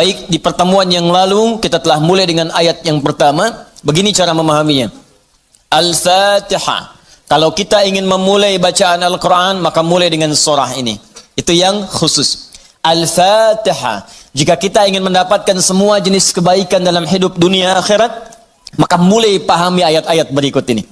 Baik, di pertemuan yang lalu kita telah mulai dengan ayat yang pertama. Begini cara memahaminya. Al-Fatihah. Kalau kita ingin memulai bacaan Al-Quran, maka mulai dengan surah ini. Itu yang khusus. Al-Fatihah. Jika kita ingin mendapatkan semua jenis kebaikan dalam hidup dunia akhirat, maka mulai pahami ayat-ayat berikut ini.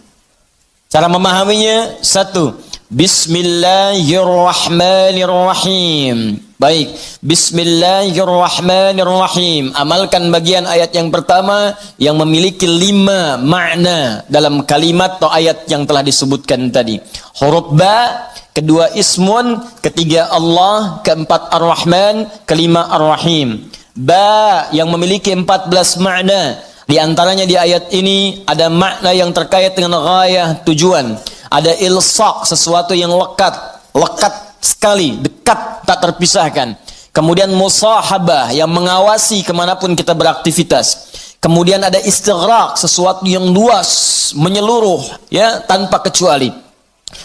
Cara memahaminya, satu. Bismillahirrahmanirrahim. Baik, Bismillahirrahmanirrahim. Amalkan bagian ayat yang pertama yang memiliki 5 makna dalam kalimat atau ayat yang telah disebutkan tadi. Huruf ba, kedua ismun, ketiga Allah, keempat ar-Rahman, kelima ar-Rahim. Ba yang memiliki 14 makna. Di antaranya di ayat ini ada makna yang terkait dengan ghayah, tujuan. Ada ilsaq, sesuatu yang lekat sekali, dekat, tak terpisahkan. Kemudian musahabah, yang mengawasi kemanapun kita beraktivitas. Kemudian ada istighraq, sesuatu yang luas, menyeluruh, ya, tanpa kecuali.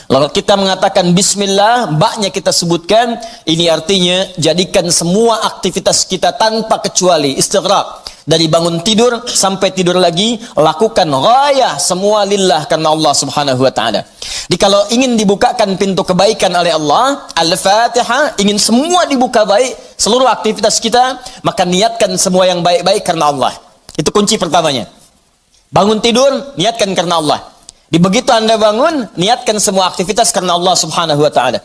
Lalu kita mengatakan bismillah, baknya kita sebutkan, ini artinya jadikan semua aktivitas kita tanpa kecuali, istighraq. Dari bangun tidur sampai tidur lagi, lakukan ghayah semua lillah karena Allah Subhanahu wa taala. Jadi kalau ingin dibukakan pintu kebaikan oleh Allah, Al-Fatihah, ingin semua dibuka baik, seluruh aktivitas kita, maka niatkan semua yang baik-baik karena Allah. Itu kunci pertamanya. Bangun tidur, niatkan karena Allah. Di begitu Anda bangun, niatkan semua aktivitas karena Allah Subhanahu wa taala.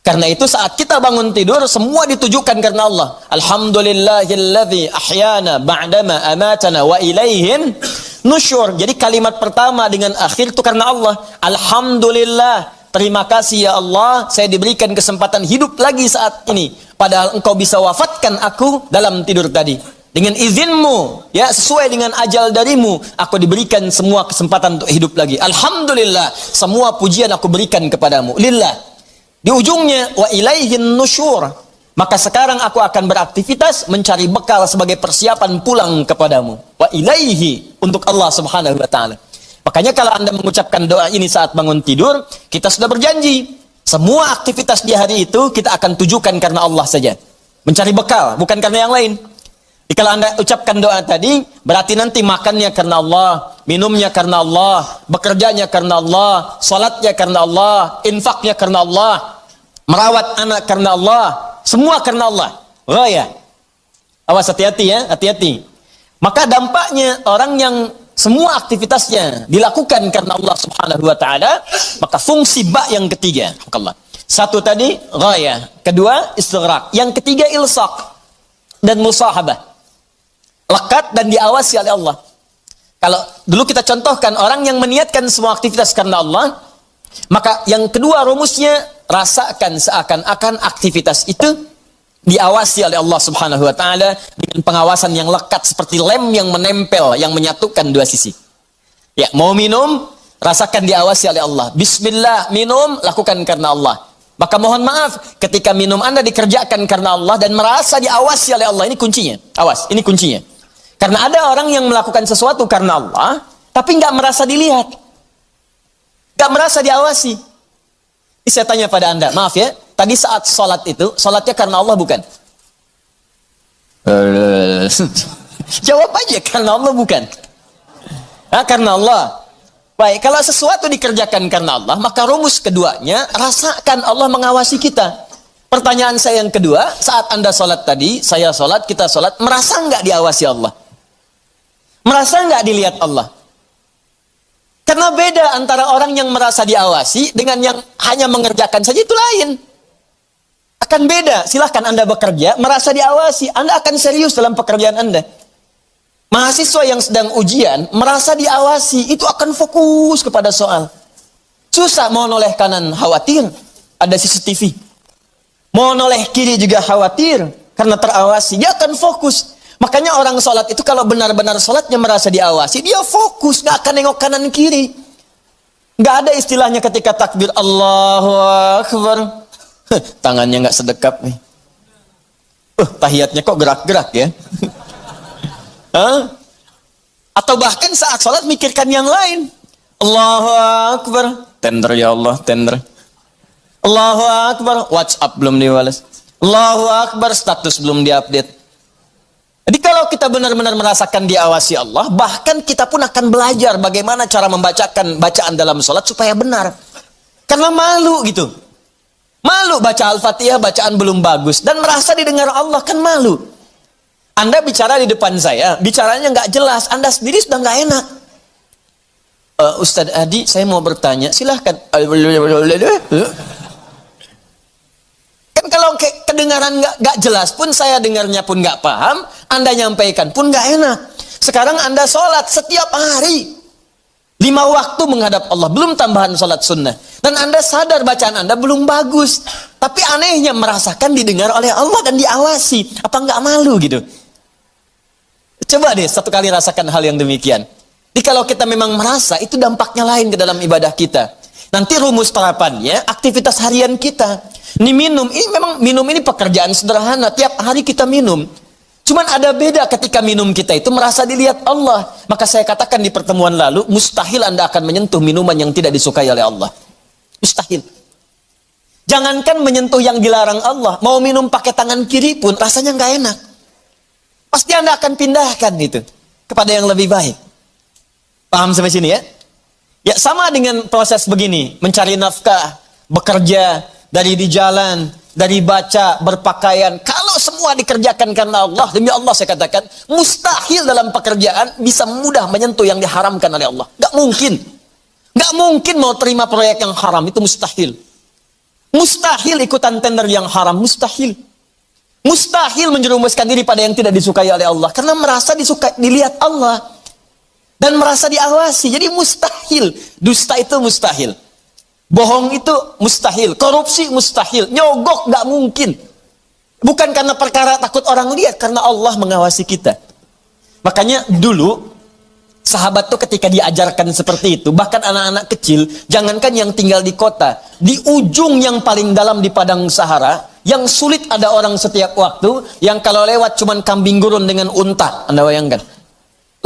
Karena itu saat kita bangun tidur, semua ditujukan karena Allah. Alhamdulillahilladzi ahyana ba'dama amatana wa ilaihin nusyur. Jadi kalimat pertama dengan akhir itu karena Allah. Alhamdulillah, terima kasih ya Allah, saya diberikan kesempatan hidup lagi saat ini. Padahal engkau bisa wafatkan aku dalam tidur tadi. Dengan izinmu, ya, sesuai dengan ajal darimu, aku diberikan semua kesempatan untuk hidup lagi. Alhamdulillah, semua pujian aku berikan kepadamu. Lillah. Di ujungnya, wa ilaihin nusyur. Maka sekarang aku akan beraktivitas mencari bekal sebagai persiapan pulang kepadamu. Wa ilaihi, untuk Allah Subhanahu wa ta'ala. Makanya kalau Anda mengucapkan doa ini saat bangun tidur, kita sudah berjanji. Semua aktivitas di hari itu kita akan tujukan karena Allah saja. Mencari bekal, bukan karena yang lain. Jadi kalau Anda ucapkan doa tadi, berarti nanti makannya karena Allah, minumnya karena Allah, bekerjanya karena Allah, salatnya karena Allah, infaknya karena Allah, merawat anak karena Allah, semua karena Allah. Ghaya. Awas, hati-hati ya, hati-hati. Maka dampaknya orang yang semua aktivitasnya dilakukan karena Allah Subhanahu wa taala, maka fungsi ba yang ketiga, satu tadi ghaya, kedua istighraq, yang ketiga ilsaq dan musahabah. Lekat dan diawasi oleh Allah. Kalau dulu kita contohkan orang yang meniatkan semua aktivitas karena Allah, maka yang kedua rumusnya, rasakan seakan-akan aktivitas itu diawasi oleh Allah Subhanahu wa taala dengan pengawasan yang lekat seperti lem yang menempel, yang menyatukan dua sisi. Ya, mau minum, rasakan diawasi oleh Allah. Bismillah, minum, lakukan karena Allah. Maka mohon maaf, ketika minum Anda dikerjakan karena Allah dan merasa diawasi oleh Allah, ini kuncinya. Awas, ini kuncinya. Karena ada orang yang melakukan sesuatu karena Allah, tapi nggak merasa dilihat, nggak merasa diawasi. Ini saya tanya pada Anda, maaf ya, tadi saat sholat itu, sholatnya karena Allah bukan? Jawab aja, karena Allah bukan? Nah, karena Allah. Baik, kalau sesuatu dikerjakan karena Allah, maka rumus keduanya, rasakan Allah mengawasi kita. Pertanyaan saya yang kedua, saat Anda sholat tadi, saya sholat, kita sholat, merasa nggak diawasi Allah? Merasa nggak dilihat Allah? Karena beda antara orang yang merasa diawasi dengan yang hanya mengerjakan saja, itu lain. Akan beda. Silahkan Anda bekerja, merasa diawasi, Anda akan serius dalam pekerjaan Anda. Mahasiswa yang sedang ujian, merasa diawasi, itu akan fokus kepada soal. Susah, mau noleh kanan, khawatir, ada CCTV. Mau noleh kiri juga khawatir, karena terawasi, dia akan fokus. Makanya orang sholat itu kalau benar-benar sholatnya merasa diawasi, dia fokus, gak akan nengok kanan kiri. Gak ada istilahnya ketika takbir Allahu Akbar, tangannya gak sedekap nih. Tahiyatnya kok gerak-gerak ya. Atau bahkan saat sholat mikirkan yang lain. Allahu Akbar, tender ya Allah, tender. Allahu Akbar, WhatsApp belum dibalas. Allahu Akbar, status belum diupdate. Jadi kalau kita benar-benar merasakan diawasi Allah, bahkan kita pun akan belajar bagaimana cara membacakan bacaan dalam sholat supaya benar. Karena malu gitu. Malu baca Al-Fatihah, bacaan belum bagus. Dan merasa didengar Allah, kan malu. Anda bicara di depan saya, bicaranya nggak jelas. Anda sendiri sudah nggak enak. Ustadz Adi, saya mau bertanya, silahkan. Kan kalau kedengaran nggak jelas pun, saya dengarnya pun nggak paham, Anda nyampaikan pun nggak enak. Sekarang Anda sholat setiap hari 5 waktu menghadap Allah, belum tambahan sholat sunnah, dan Anda sadar bacaan Anda belum bagus, tapi anehnya merasakan didengar oleh Allah dan diawasi. Apa nggak malu gitu? Coba deh satu kali rasakan hal yang demikian. Jadi kalau kita memang merasa, itu dampaknya lain ke dalam ibadah kita. Nanti rumus terapannya, aktivitas harian kita. Ini minum, ini memang minum ini pekerjaan sederhana. Tiap hari kita minum. Cuman ada beda ketika minum kita itu merasa dilihat Allah. Maka saya katakan di pertemuan lalu, mustahil Anda akan menyentuh minuman yang tidak disukai oleh Allah. Mustahil. Jangankan menyentuh yang dilarang Allah, mau minum pakai tangan kiri pun rasanya nggak enak. Pasti Anda akan pindahkan itu kepada yang lebih baik. Paham sampai sini ya? Ya sama dengan proses begini, mencari nafkah, bekerja, dari di jalan, dari baca, berpakaian. Kalau semua dikerjakan karena Allah, demi Allah saya katakan, mustahil dalam pekerjaan bisa mudah menyentuh yang diharamkan oleh Allah. Gak mungkin. Gak mungkin mau terima proyek yang haram, itu mustahil. Mustahil ikutan tender yang haram, mustahil. Mustahil menjerumuskan diri pada yang tidak disukai oleh Allah, karena merasa dilihat Allah. Dan merasa diawasi, jadi mustahil. Dusta itu mustahil. Bohong itu mustahil. Korupsi mustahil. Nyogok gak mungkin. Bukan karena perkara takut orang lihat, karena Allah mengawasi kita. Makanya dulu, sahabat tuh ketika diajarkan seperti itu, bahkan anak-anak kecil, jangankan yang tinggal di kota, di ujung yang paling dalam di padang Sahara, yang sulit ada orang setiap waktu, yang kalau lewat cuman kambing gurun dengan unta. Anda bayangkan.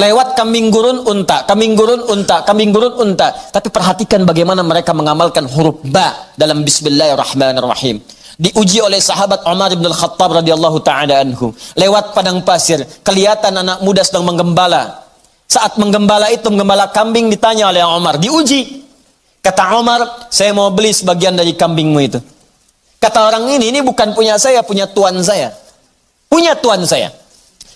Lewat kambing gurun unta, kambing gurun unta, kambing gurun unta. Tapi perhatikan bagaimana mereka mengamalkan huruf ba dalam Bismillahirrahmanirrahim. Diuji oleh sahabat Umar bin Al-Khattab radhiyallahu taala anhu. Lewat padang pasir, kelihatan anak muda sedang menggembala. Saat menggembala itu, menggembala kambing, ditanya oleh Umar, diuji. Kata Umar, saya mau beli sebagian dari kambingmu itu. Kata orang ini bukan punya saya, punya tuan saya. Punya tuan saya.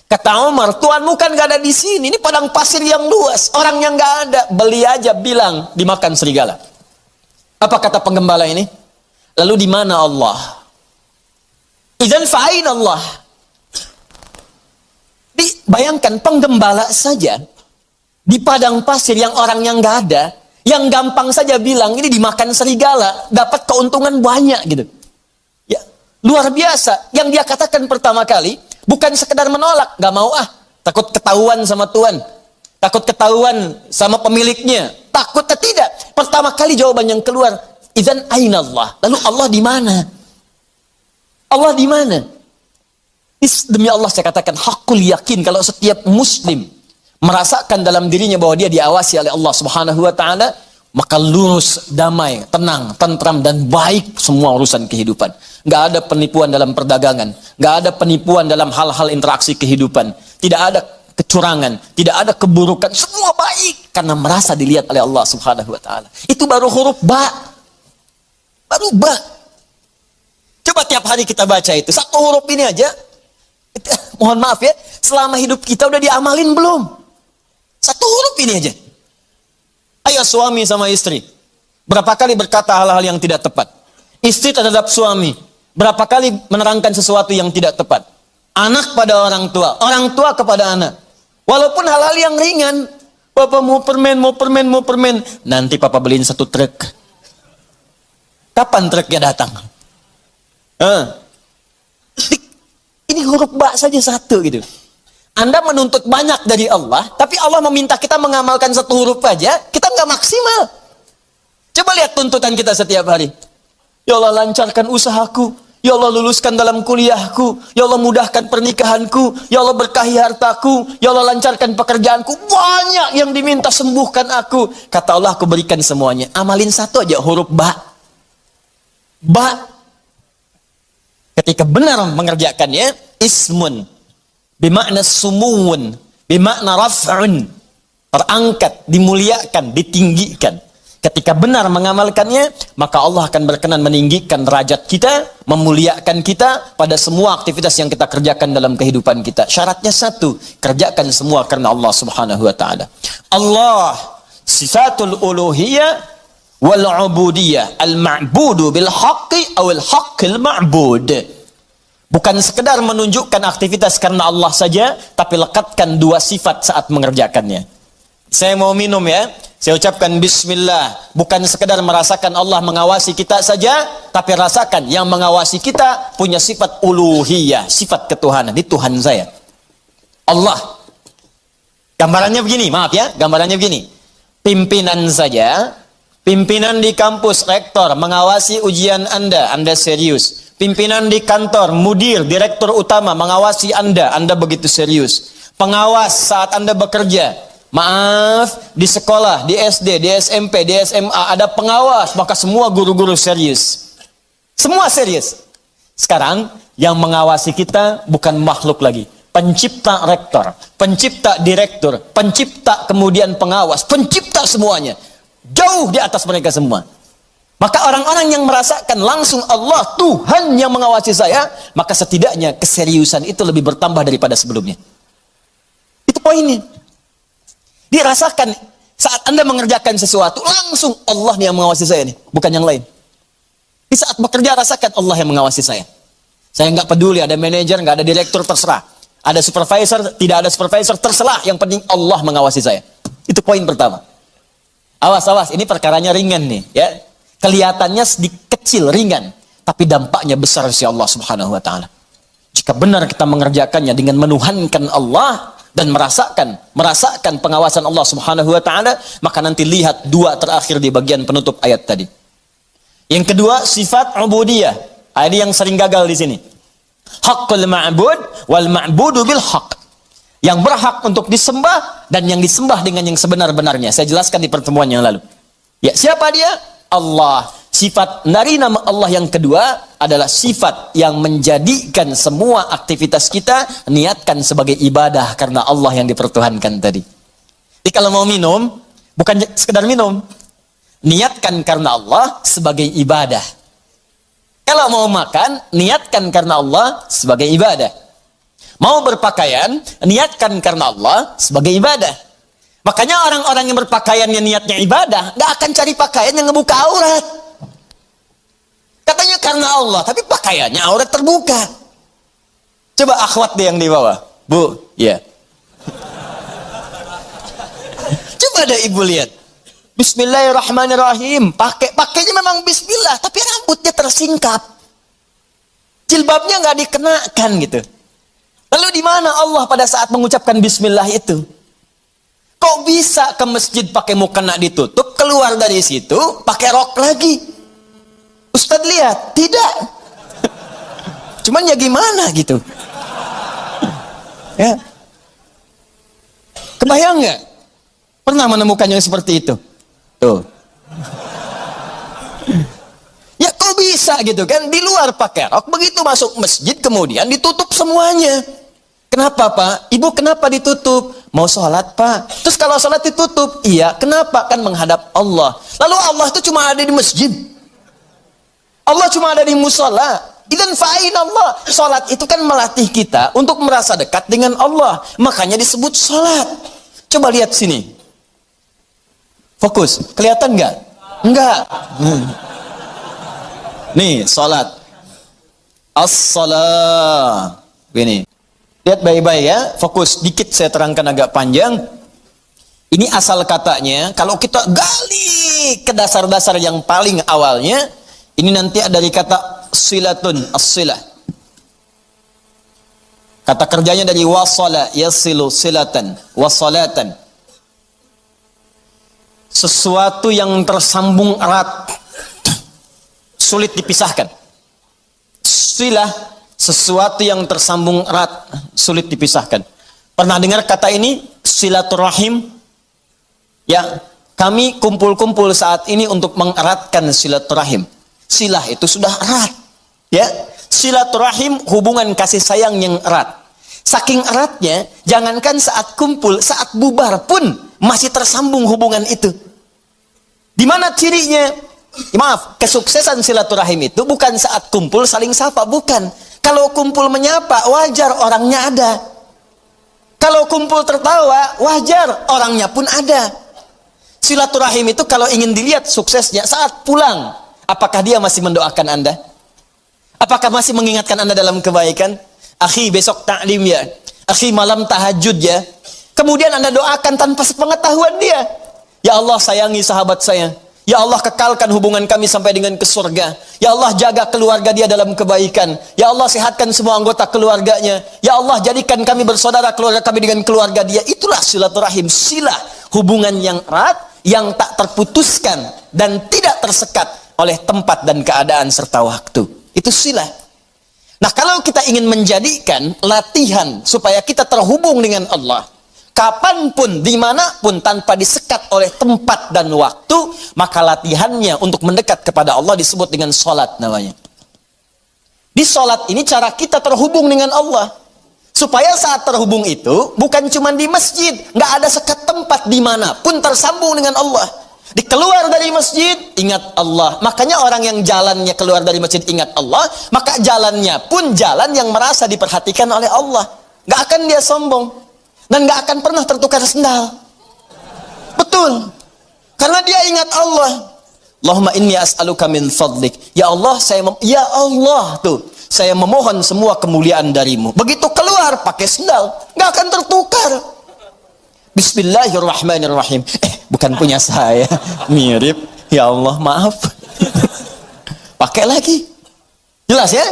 Kata Umar, tuanmu kan gak ada di sini. Ini padang pasir yang luas. Orang yang gak ada. Beli aja, bilang dimakan serigala. Apa kata penggembala ini? Lalu di mana Allah? Idzan fa'ain Allah. Bayangkan penggembala saja di padang pasir yang orang yang gak ada, yang gampang saja bilang ini dimakan serigala, dapat keuntungan banyak gitu. Ya, luar biasa. Yang dia katakan pertama kali, bukan sekedar menolak, gak mau takut ketahuan sama tuan, takut ketahuan sama pemiliknya, takut tidak. Pertama kali jawaban yang keluar, idzan aina Allah. Lalu Allah di mana? Allah di mana? Demi Allah saya katakan hakul yakin, kalau setiap muslim merasakan dalam dirinya bahwa dia diawasi oleh Allah Subhanahu wa taala, maka lurus, damai, tenang, tentram dan baik semua urusan kehidupan. Nggak ada penipuan dalam perdagangan, nggak ada penipuan dalam hal-hal interaksi kehidupan, tidak ada kecurangan, tidak ada keburukan, semua baik karena merasa dilihat oleh Allah Subhanahu wa taala. Itu baru huruf ba. Baru ba. Coba tiap hari kita baca itu, satu huruf ini aja. Mohon maaf ya, selama hidup kita udah diamalin belum? Satu huruf ini aja. Ayo suami sama istri, berapa kali berkata hal-hal yang tidak tepat? Istri terhadap suami, berapa kali menerangkan sesuatu yang tidak tepat? Anak pada orang tua kepada anak. Walaupun hal-hal yang ringan, Papa mau permen. Nanti Papa beliin 1 truk. Kapan truknya datang? Ini huruf ba saja satu gitu. Anda menuntut banyak dari Allah, tapi Allah meminta kita mengamalkan 1 huruf aja, kita nggak maksimal. Coba lihat tuntutan kita setiap hari. Ya Allah lancarkan usahaku, ya Allah luluskan dalam kuliahku, ya Allah mudahkan pernikahanku, ya Allah berkahi hartaku, ya Allah lancarkan pekerjaanku. Banyak yang diminta, sembuhkan aku. Kata Allah, aku berikan semuanya. Amalin 1 aja huruf ba. Ba. Ketika benar mengerjakannya, ismun. Bimakna sumuun, bimakna raf'un, terangkat, dimuliakan, ditinggikan. Ketika benar mengamalkannya, maka Allah akan berkenan meninggikan derajat kita, memuliakan kita pada semua aktivitas yang kita kerjakan dalam kehidupan kita. Syaratnya satu, kerjakan semua karena Allah Subhanahu wa taala. Allah sifatul uluhiyah wal ubudiyah, al-ma'budu bil haqqi aw al haqqil ma'bud. Bukan sekedar menunjukkan aktivitas karena Allah saja, tapi lekatkan dua sifat saat mengerjakannya. Saya mau minum ya, saya ucapkan bismillah. Bukan sekedar merasakan Allah mengawasi kita saja, tapi rasakan yang mengawasi kita punya sifat uluhiyah, sifat ketuhanan. Di Tuhan saya, Allah. Gambarannya begini, maaf ya, gambarannya begini. Pimpinan saja, pimpinan di kampus, rektor mengawasi ujian Anda serius. Pimpinan di kantor, mudir, direktur utama mengawasi Anda begitu serius. Pengawas saat Anda bekerja. Maaf, di sekolah, di SD, di SMP, di SMA ada pengawas, maka semua guru-guru serius. Semua serius. Sekarang yang mengawasi kita bukan makhluk lagi. Pencipta rektor, pencipta direktur, pencipta kemudian pengawas, pencipta semuanya. Jauh di atas mereka semua. Maka orang-orang yang merasakan langsung Allah, Tuhan yang mengawasi saya, maka setidaknya keseriusan itu lebih bertambah daripada sebelumnya. Itu poinnya. Dirasakan saat Anda mengerjakan sesuatu, langsung Allah yang mengawasi saya nih, bukan yang lain. Di saat bekerja rasakan Allah yang mengawasi saya. Saya nggak peduli ada manajer, nggak ada direktur, terserah. Ada supervisor, tidak ada supervisor, terserah. Yang penting Allah mengawasi saya. Itu poin pertama. Awas, ini perkaranya ringan nih, ya. Kelihatannya sedikit kecil, ringan, tapi dampaknya besar si Allah Subhanahu wa taala. Jika benar kita mengerjakannya dengan menuhankan Allah dan merasakan pengawasan Allah Subhanahu wa taala, maka nanti lihat dua terakhir di bagian penutup ayat tadi. Yang kedua, sifat ubudiyah. Ini yang sering gagal di sini. Haqqul ma'bud wal ma'budu bil haqq. Yang berhak untuk disembah dan yang disembah dengan yang sebenar-benarnya. Saya jelaskan di pertemuan yang lalu. Ya, siapa dia? Allah. Sifat dari nama Allah yang kedua adalah sifat yang menjadikan semua aktivitas kita niatkan sebagai ibadah karena Allah yang dipertuhankan tadi. Jadi kalau mau minum, bukan sekedar minum. Niatkan karena Allah sebagai ibadah. Kalau mau makan, niatkan karena Allah sebagai ibadah. Mau berpakaian, niatkan karena Allah sebagai ibadah. Makanya orang-orang yang berpakaian yang niatnya ibadah, gak akan cari pakaian yang ngebuka aurat. Katanya karena Allah, tapi pakaiannya aurat terbuka. Coba akhwat deh yang di bawah. Bu, ya. Coba deh ibu lihat. Bismillahirrahmanirrahim. Pakainya memang bismillah, tapi rambutnya tersingkap. Jilbabnya nggak dikenakan gitu. Lalu di mana Allah pada saat mengucapkan bismillah itu? Kok bisa ke masjid pakai mukena ditutup, keluar dari situ pakai rok lagi? Ustadz lihat, tidak. Cuman ya gimana gitu. Ya. Kebayang nggak? Pernah menemukan yang seperti itu? Tuh. Ya kok bisa gitu kan? Di luar pakai rok, begitu masuk masjid kemudian ditutup semuanya. Kenapa Pak? Ibu kenapa ditutup? Mau sholat Pak? Terus kalau sholat ditutup? Iya, kenapa? Kan menghadap Allah. Lalu Allah itu cuma ada di masjid. Allah cuma ada di musola. Idan fa'in Allah. Sholat itu kan melatih kita untuk merasa dekat dengan Allah. Makanya disebut sholat. Coba lihat sini. Fokus. Kelihatan nggak? Enggak. Nih, sholat. As-salah. Ini. Lihat baik-baik ya. Fokus. Dikit saya terangkan agak panjang. Ini asal katanya. Kalau kita gali ke dasar-dasar yang paling awalnya. Ini nanti ada dari kata silatun, as-silah. Kata kerjanya dari wasala, yasilu, silatan, wasalatan. Sesuatu yang tersambung erat, sulit dipisahkan. Silah, sesuatu yang tersambung erat, sulit dipisahkan. Pernah dengar kata ini? Silaturahim? Ya, kami kumpul-kumpul saat ini untuk mengeratkan silaturahim. Silah itu sudah erat, ya. Silaturahim hubungan kasih sayang yang erat. Saking eratnya, jangankan saat kumpul, saat bubar pun masih tersambung hubungan itu. Di mana cirinya? Maaf, kesuksesan silaturahim itu bukan saat kumpul saling sapa, bukan. Kalau kumpul menyapa, wajar orangnya ada. Kalau kumpul tertawa, wajar orangnya pun ada. Silaturahim itu kalau ingin dilihat suksesnya saat pulang, apakah dia masih mendoakan Anda? Apakah masih mengingatkan Anda dalam kebaikan? Akhi, besok taklim ya. Akhi, malam tahajud ya. Kemudian Anda doakan tanpa sepengetahuan dia. Ya Allah, sayangi sahabat saya. Ya Allah, kekalkan hubungan kami sampai dengan ke surga. Ya Allah, jaga keluarga dia dalam kebaikan. Ya Allah, sehatkan semua anggota keluarganya. Ya Allah, jadikan kami bersaudara keluarga kami dengan keluarga dia. Itulah silaturahim, silah, hubungan yang erat, yang tak terputuskan dan tidak tersekat oleh tempat dan keadaan serta waktu. Itu silah. Nah, kalau kita ingin menjadikan latihan supaya kita terhubung dengan Allah, kapanpun, dimanapun, tanpa disekat oleh tempat dan waktu, maka latihannya untuk mendekat kepada Allah disebut dengan sholat namanya. Di sholat ini cara kita terhubung dengan Allah. Supaya saat terhubung itu, bukan cuma di masjid, nggak ada sekat tempat, dimanapun tersambung dengan Allah. Dikeluar dari masjid, ingat Allah. Makanya orang yang jalannya keluar dari masjid ingat Allah, maka jalannya pun jalan yang merasa diperhatikan oleh Allah. Nggak akan dia sombong. Dan gak akan pernah tertukar sendal. Betul. Karena dia ingat Allah. Allahumma inni as'aluka min fadlik. Ya Allah, ya Allah tuh, saya memohon semua kemuliaan darimu. Begitu keluar pakai sendal, gak akan tertukar. Bismillahirrahmanirrahim. Bukan punya saya. Mirip. Ya Allah, maaf. Pakai lagi. Jelas ya?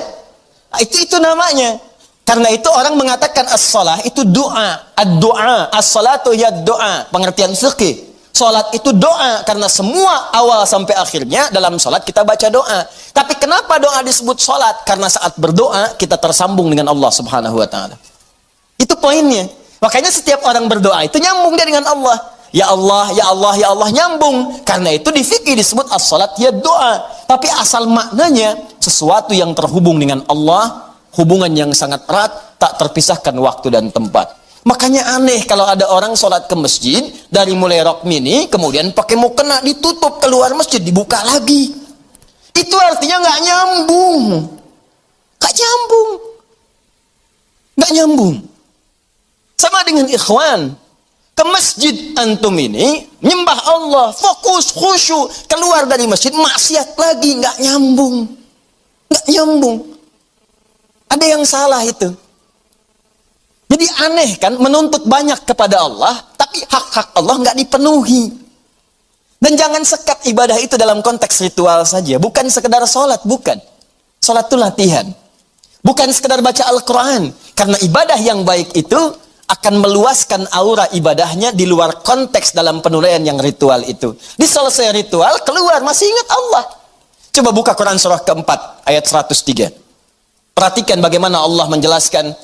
Itu namanya. Karena itu orang mengatakan as-salah itu doa, ad-doa, as-salatu ya doa, pengertian fikih. Salat itu doa karena semua awal sampai akhirnya dalam salat kita baca doa. Tapi kenapa doa disebut salat? Karena saat berdoa kita tersambung dengan Allah Subhanahu wa taala. Itu poinnya. Makanya setiap orang berdoa itu nyambung dia dengan Allah. Ya Allah, ya Allah, ya Allah, nyambung. Karena itu di fikih disebut as-salat ya doa. Tapi asal maknanya sesuatu yang terhubung dengan Allah, hubungan yang sangat erat, tak terpisahkan waktu dan tempat. Makanya aneh kalau ada orang sholat ke masjid, dari mulai rok mini, kemudian pakai mukena ditutup, keluar masjid, dibuka lagi. Itu artinya nggak nyambung. Nggak nyambung. Nggak nyambung. Sama dengan ikhwan. Ke masjid antum ini, nyembah Allah, fokus, khusyuk, keluar dari masjid, maksiat lagi, nggak nyambung. Nggak nyambung. Ada yang salah itu. Jadi aneh kan, menuntut banyak kepada Allah, tapi hak-hak Allah nggak dipenuhi. Dan jangan sekat ibadah itu dalam konteks ritual saja. Bukan sekedar sholat, bukan. Sholat itu latihan. Bukan sekedar baca Al-Quran. Karena ibadah yang baik itu akan meluaskan aura ibadahnya di luar konteks dalam penuraian yang ritual itu. Di selesai ritual, keluar, masih ingat Allah. Coba buka Quran surah keempat, ayat 103. Perhatikan bagaimana Allah menjelaskan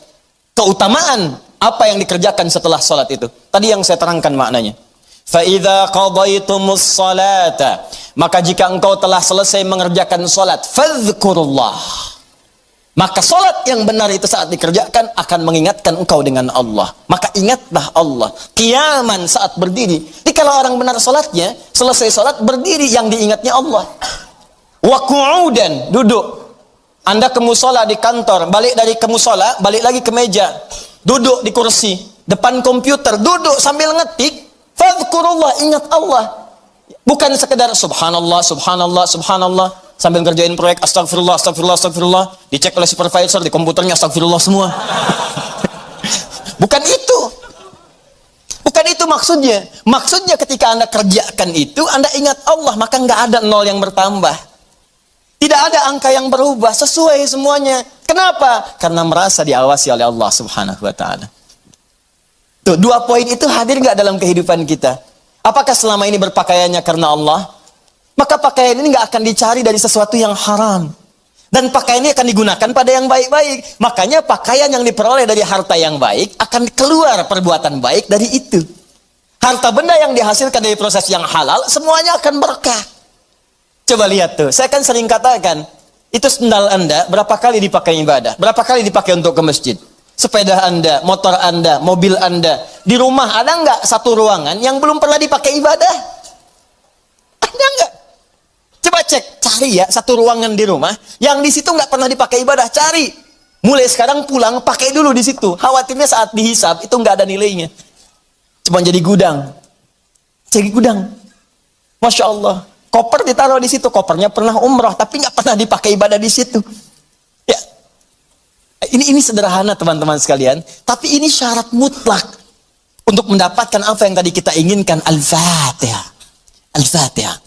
keutamaan apa yang dikerjakan setelah salat itu. Tadi yang saya terangkan maknanya. فَإِذَا قَضَيْتُمُ الصَّلَاةَ, maka jika engkau telah selesai mengerjakan salat, فَاذْكُرُ اللَّهِ, maka salat yang benar itu saat dikerjakan akan mengingatkan engkau dengan Allah. Maka ingatlah Allah. Qiyaman, saat berdiri. Jadi kalau orang benar salatnya, selesai salat berdiri, yang diingatnya Allah. Wa qu'udan, duduk. Anda ke musola di kantor, balik dari ke musola, balik lagi ke meja, duduk di kursi, depan komputer, duduk sambil ngetik, fadhkurullah, ingat Allah. Bukan sekedar subhanallah, subhanallah, subhanallah, sambil ngerjain proyek astagfirullah, astagfirullah, astagfirullah, dicek oleh supervisor, di komputernya astagfirullah semua. Bukan itu. Bukan itu maksudnya. Maksudnya ketika Anda kerjakan itu, Anda ingat Allah, maka nggak ada nol yang bertambah. Tidak ada angka yang berubah, sesuai semuanya. Kenapa? Karena merasa diawasi oleh Allah Subhanahu wa taala. Tuh, dua poin itu hadir nggak dalam kehidupan kita? Apakah selama ini berpakaiannya karena Allah? Maka pakaian ini nggak akan dicari dari sesuatu yang haram. Dan pakaian ini akan digunakan pada yang baik-baik. Makanya pakaian yang diperoleh dari harta yang baik akan keluar perbuatan baik dari itu. Harta benda yang dihasilkan dari proses yang halal, semuanya akan berkah. Coba lihat tuh, saya kan sering katakan, itu sendal Anda berapa kali dipakai ibadah, berapa kali dipakai untuk ke masjid. sepeda Anda, motor Anda, mobil Anda. Di rumah ada nggak satu ruangan yang belum pernah dipakai ibadah? Ada nggak? Coba cek, cari ya satu ruangan di rumah yang di situ nggak pernah dipakai ibadah. Cari. Mulai sekarang pulang pakai dulu di situ. Khawatirnya saat dihisab itu nggak ada nilainya. Cuma jadi gudang. Jadi gudang. Masya Allah. Koper ditaruh di situ. Kopernya pernah umrah tapi nggak pernah dipakai ibadah di situ. Ya. Ini sederhana teman-teman sekalian. Tapi ini syarat mutlak untuk mendapatkan apa yang tadi kita inginkan. Al-Fatihah. Al-Fatihah.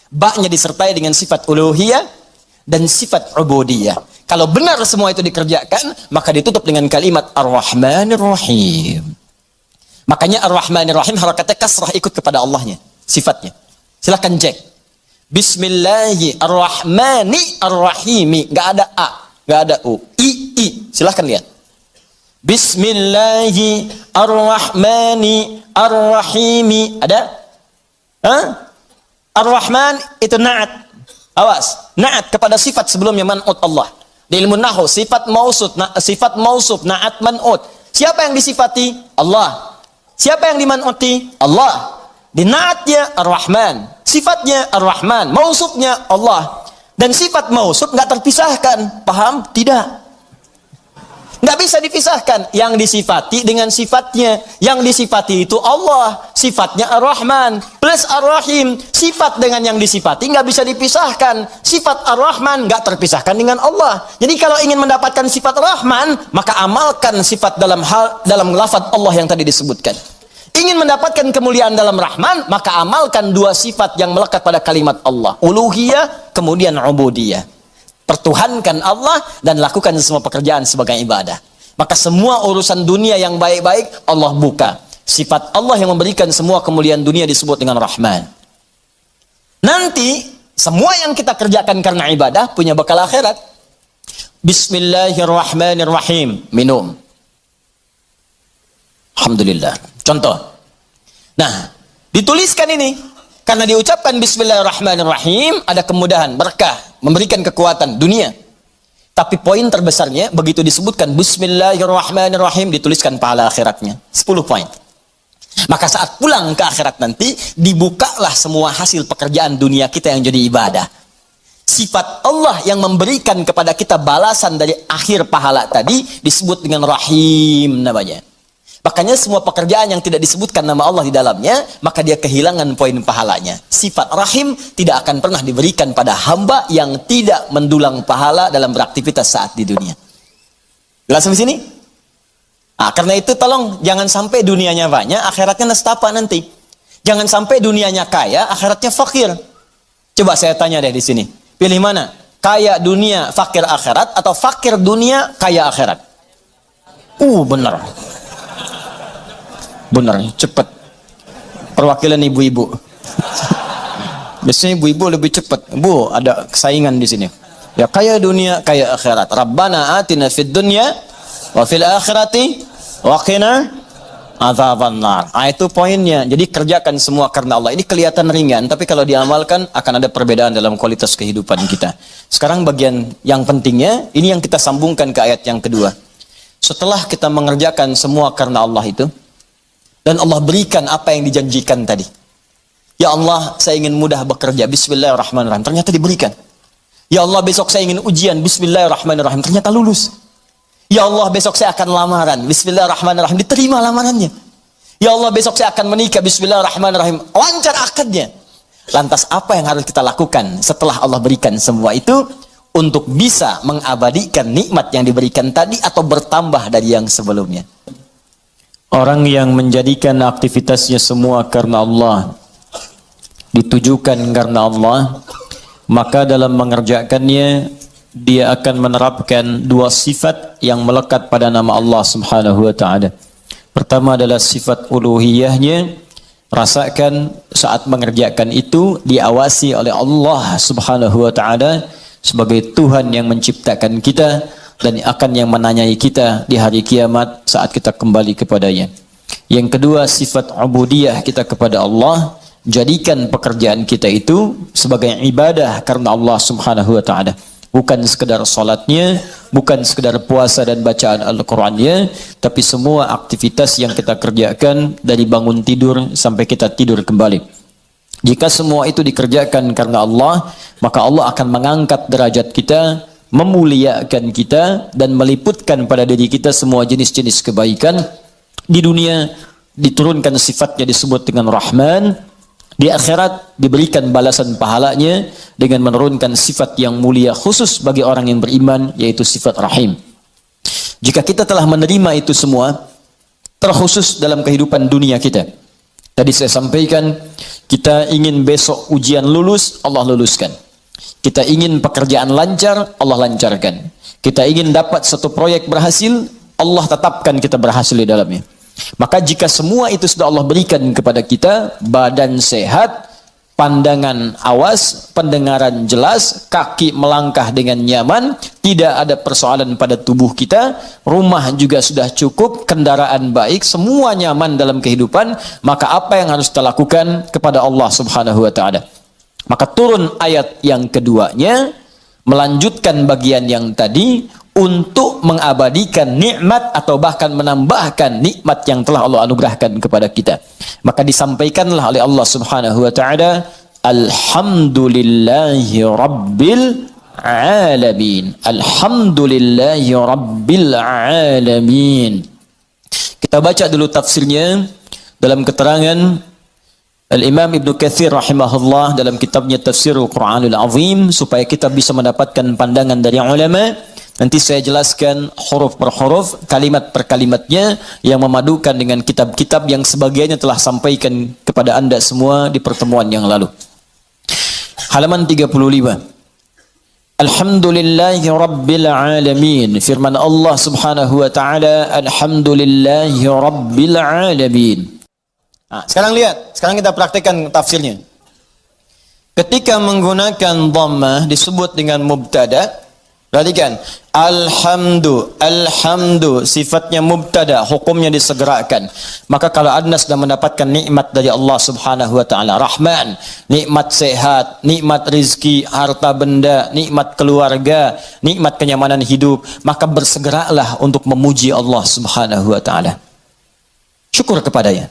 Ba-nya disertai dengan sifat uluhiyah dan sifat ubudiyah. Kalau benar semua itu dikerjakan, maka ditutup dengan kalimat Ar-Rahmanir Rahim. Makanya Ar-Rahmanir Rahim harakatnya kasrah ikut kepada Allahnya, sifatnya. Silahkan cek. Bismillahirrahmanirrahim. Nggak ada A, nggak ada U. I. Silahkan lihat. Bismillahirrahmanirrahim. Ada? Hah? Ar-Rahman itu na'at. Awas, na'at kepada sifat sebelumnya man'ut Allah. Di ilmu nahwu sifat mausuf na'at man'ut. Siapa yang disifati? Allah. Siapa yang diman'uti? Allah. Di na'atnya Ar-Rahman, sifatnya Ar-Rahman, mausufnya Allah. Dan sifat mausuf nggak terpisahkan. Paham? Tidak. Nggak bisa dipisahkan. Yang disifati dengan sifatnya. Yang disifati itu Allah. Sifatnya Ar-Rahman. Plus Ar-Rahim. Sifat dengan yang disifati nggak bisa dipisahkan. Sifat Ar-Rahman nggak terpisahkan dengan Allah. Jadi kalau ingin mendapatkan sifat Rahman, maka amalkan sifat dalam lafaz Allah yang tadi disebutkan. Ingin mendapatkan kemuliaan dalam Rahman, maka amalkan dua sifat yang melekat pada kalimat Allah. Uluhiyah, kemudian ubudiyah. Pertuhankan Allah dan lakukan semua pekerjaan sebagai ibadah. Maka semua urusan dunia yang baik-baik Allah buka. Sifat Allah yang memberikan semua kemuliaan dunia disebut dengan Rahman. Nanti semua yang kita kerjakan karena ibadah punya bekal akhirat. Bismillahirrahmanirrahim. Minum. Alhamdulillah. Contoh. Nah, dituliskan ini. Karena diucapkan Bismillahirrahmanirrahim, ada kemudahan, berkah, memberikan kekuatan dunia. Tapi poin terbesarnya, begitu disebutkan Bismillahirrahmanirrahim, dituliskan pahala akhiratnya. 10 poin. Maka saat pulang ke akhirat nanti, dibukalah semua hasil pekerjaan dunia kita yang jadi ibadah. Sifat Allah yang memberikan kepada kita balasan dari akhir pahala tadi, disebut dengan Rahim namanya. Makanya semua pekerjaan yang tidak disebutkan nama Allah di dalamnya, maka dia kehilangan poin pahalanya. Sifat rahim tidak akan pernah diberikan pada hamba yang tidak mendulang pahala dalam beraktivitas saat di dunia. Jelas sampai sini? Nah, karena itu tolong jangan sampai dunianya banyak, akhiratnya nestapa nanti. Jangan sampai dunianya kaya, akhiratnya fakir. Coba saya tanya deh di sini. Pilih mana? Kaya dunia, fakir akhirat, atau fakir dunia, kaya akhirat? Benar. Benar, cepat. Perwakilan ibu-ibu. Biasanya ibu-ibu lebih cepat. Bu, ada saingan di sini. Ya kaya dunia, kaya akhirat. Rabbana atina fid dunya wa fil akhirati wa qina adzabannar. Itu poinnya. Jadi kerjakan semua karena Allah. Ini kelihatan ringan, tapi kalau diamalkan akan ada perbedaan dalam kualitas kehidupan kita. Sekarang bagian yang pentingnya, ini yang kita sambungkan ke ayat yang kedua. Setelah kita mengerjakan semua karena Allah itu, dan Allah berikan apa yang dijanjikan tadi. Ya Allah, saya ingin mudah bekerja. Bismillahirrahmanirrahim. Ternyata diberikan. Ya Allah, besok saya ingin ujian. Bismillahirrahmanirrahim. Ternyata lulus. Ya Allah, besok saya akan lamaran. Bismillahirrahmanirrahim. Diterima lamarannya. Ya Allah, besok saya akan menikah. Bismillahirrahmanirrahim. Lancar akadnya. Lantas apa yang harus kita lakukan setelah Allah berikan semua itu? Untuk bisa mengabadikan nikmat yang diberikan tadi atau bertambah dari yang sebelumnya. Orang yang menjadikan aktivitasnya semua karena Allah, ditujukan karena Allah, maka dalam mengerjakannya dia akan menerapkan dua sifat yang melekat pada nama Allah Subhanahu wa taala. Pertama adalah sifat uluhiyahnya. Rasakan saat mengerjakan itu diawasi oleh Allah Subhanahu wa taala sebagai Tuhan yang menciptakan kita dan akan yang menanyai kita di hari kiamat saat kita kembali kepadanya. Yang kedua, sifat ubudiyah kita kepada Allah. Jadikan pekerjaan kita itu sebagai ibadah karena Allah Subhanahu wa taala. Bukan sekedar salatnya, bukan sekedar puasa dan bacaan Al-Qur'annya, tapi semua aktivitas yang kita kerjakan dari bangun tidur sampai kita tidur kembali. Jika semua itu dikerjakan karena Allah, maka Allah akan mengangkat derajat kita, memuliakan kita, dan meliputkan pada diri kita semua jenis-jenis kebaikan. Di dunia diturunkan sifatnya disebut dengan Rahman, di akhirat diberikan balasan pahalanya dengan menurunkan sifat yang mulia khusus bagi orang yang beriman, yaitu sifat Rahim. Jika kita telah menerima itu semua, terkhusus dalam kehidupan dunia kita. Tadi saya sampaikan, kita ingin besok ujian lulus, Allah luluskan. Kita ingin pekerjaan lancar, Allah lancarkan. Kita ingin dapat satu proyek berhasil, Allah tetapkan kita berhasil di dalamnya. Maka jika semua itu sudah Allah berikan kepada kita, badan sehat, pandangan awas, pendengaran jelas, kaki melangkah dengan nyaman, tidak ada persoalan pada tubuh kita, rumah juga sudah cukup, kendaraan baik, semua nyaman dalam kehidupan, maka apa yang harus kita lakukan kepada Allah Subhanahu wa taala? Maka turun ayat yang keduanya, melanjutkan bagian yang tadi, untuk mengabadikan nikmat atau bahkan menambahkan nikmat yang telah Allah anugerahkan kepada kita. Maka disampaikanlah oleh Allah Subhanahu wa taala, alhamdulillahi rabbil alamin. Alhamdulillahi rabbil alamin. Kita baca dulu tafsirnya dalam keterangan Al-Imam Ibnu Katsir rahimahullah dalam kitabnya Tafsirul Qur'anul Azim, supaya kita bisa mendapatkan pandangan dari ulama. Nanti saya jelaskan huruf per huruf, kalimat per kalimatnya, yang memadukan dengan kitab-kitab yang sebagiannya telah sampaikan kepada Anda semua di pertemuan yang lalu. Halaman 35. Alhamdulillahi Rabbil Alamin. Firman Allah Subhanahu wa taala, Alhamdulillahi Rabbil Alamin. Nah, sekarang lihat, sekarang kita praktekkan tafsirnya. Ketika menggunakan dhammah disebut dengan mubtada. Perhatikan, alhamdu sifatnya mubtada, hukumnya disegerakan. Maka kalau Anda sudah mendapatkan nikmat dari Allah Subhanahu wa taala, Rahman, nikmat sehat, nikmat rizki, harta benda, nikmat keluarga, nikmat kenyamanan hidup, maka bersegeralah untuk memuji Allah Subhanahu wa taala. Syukur kepadanya.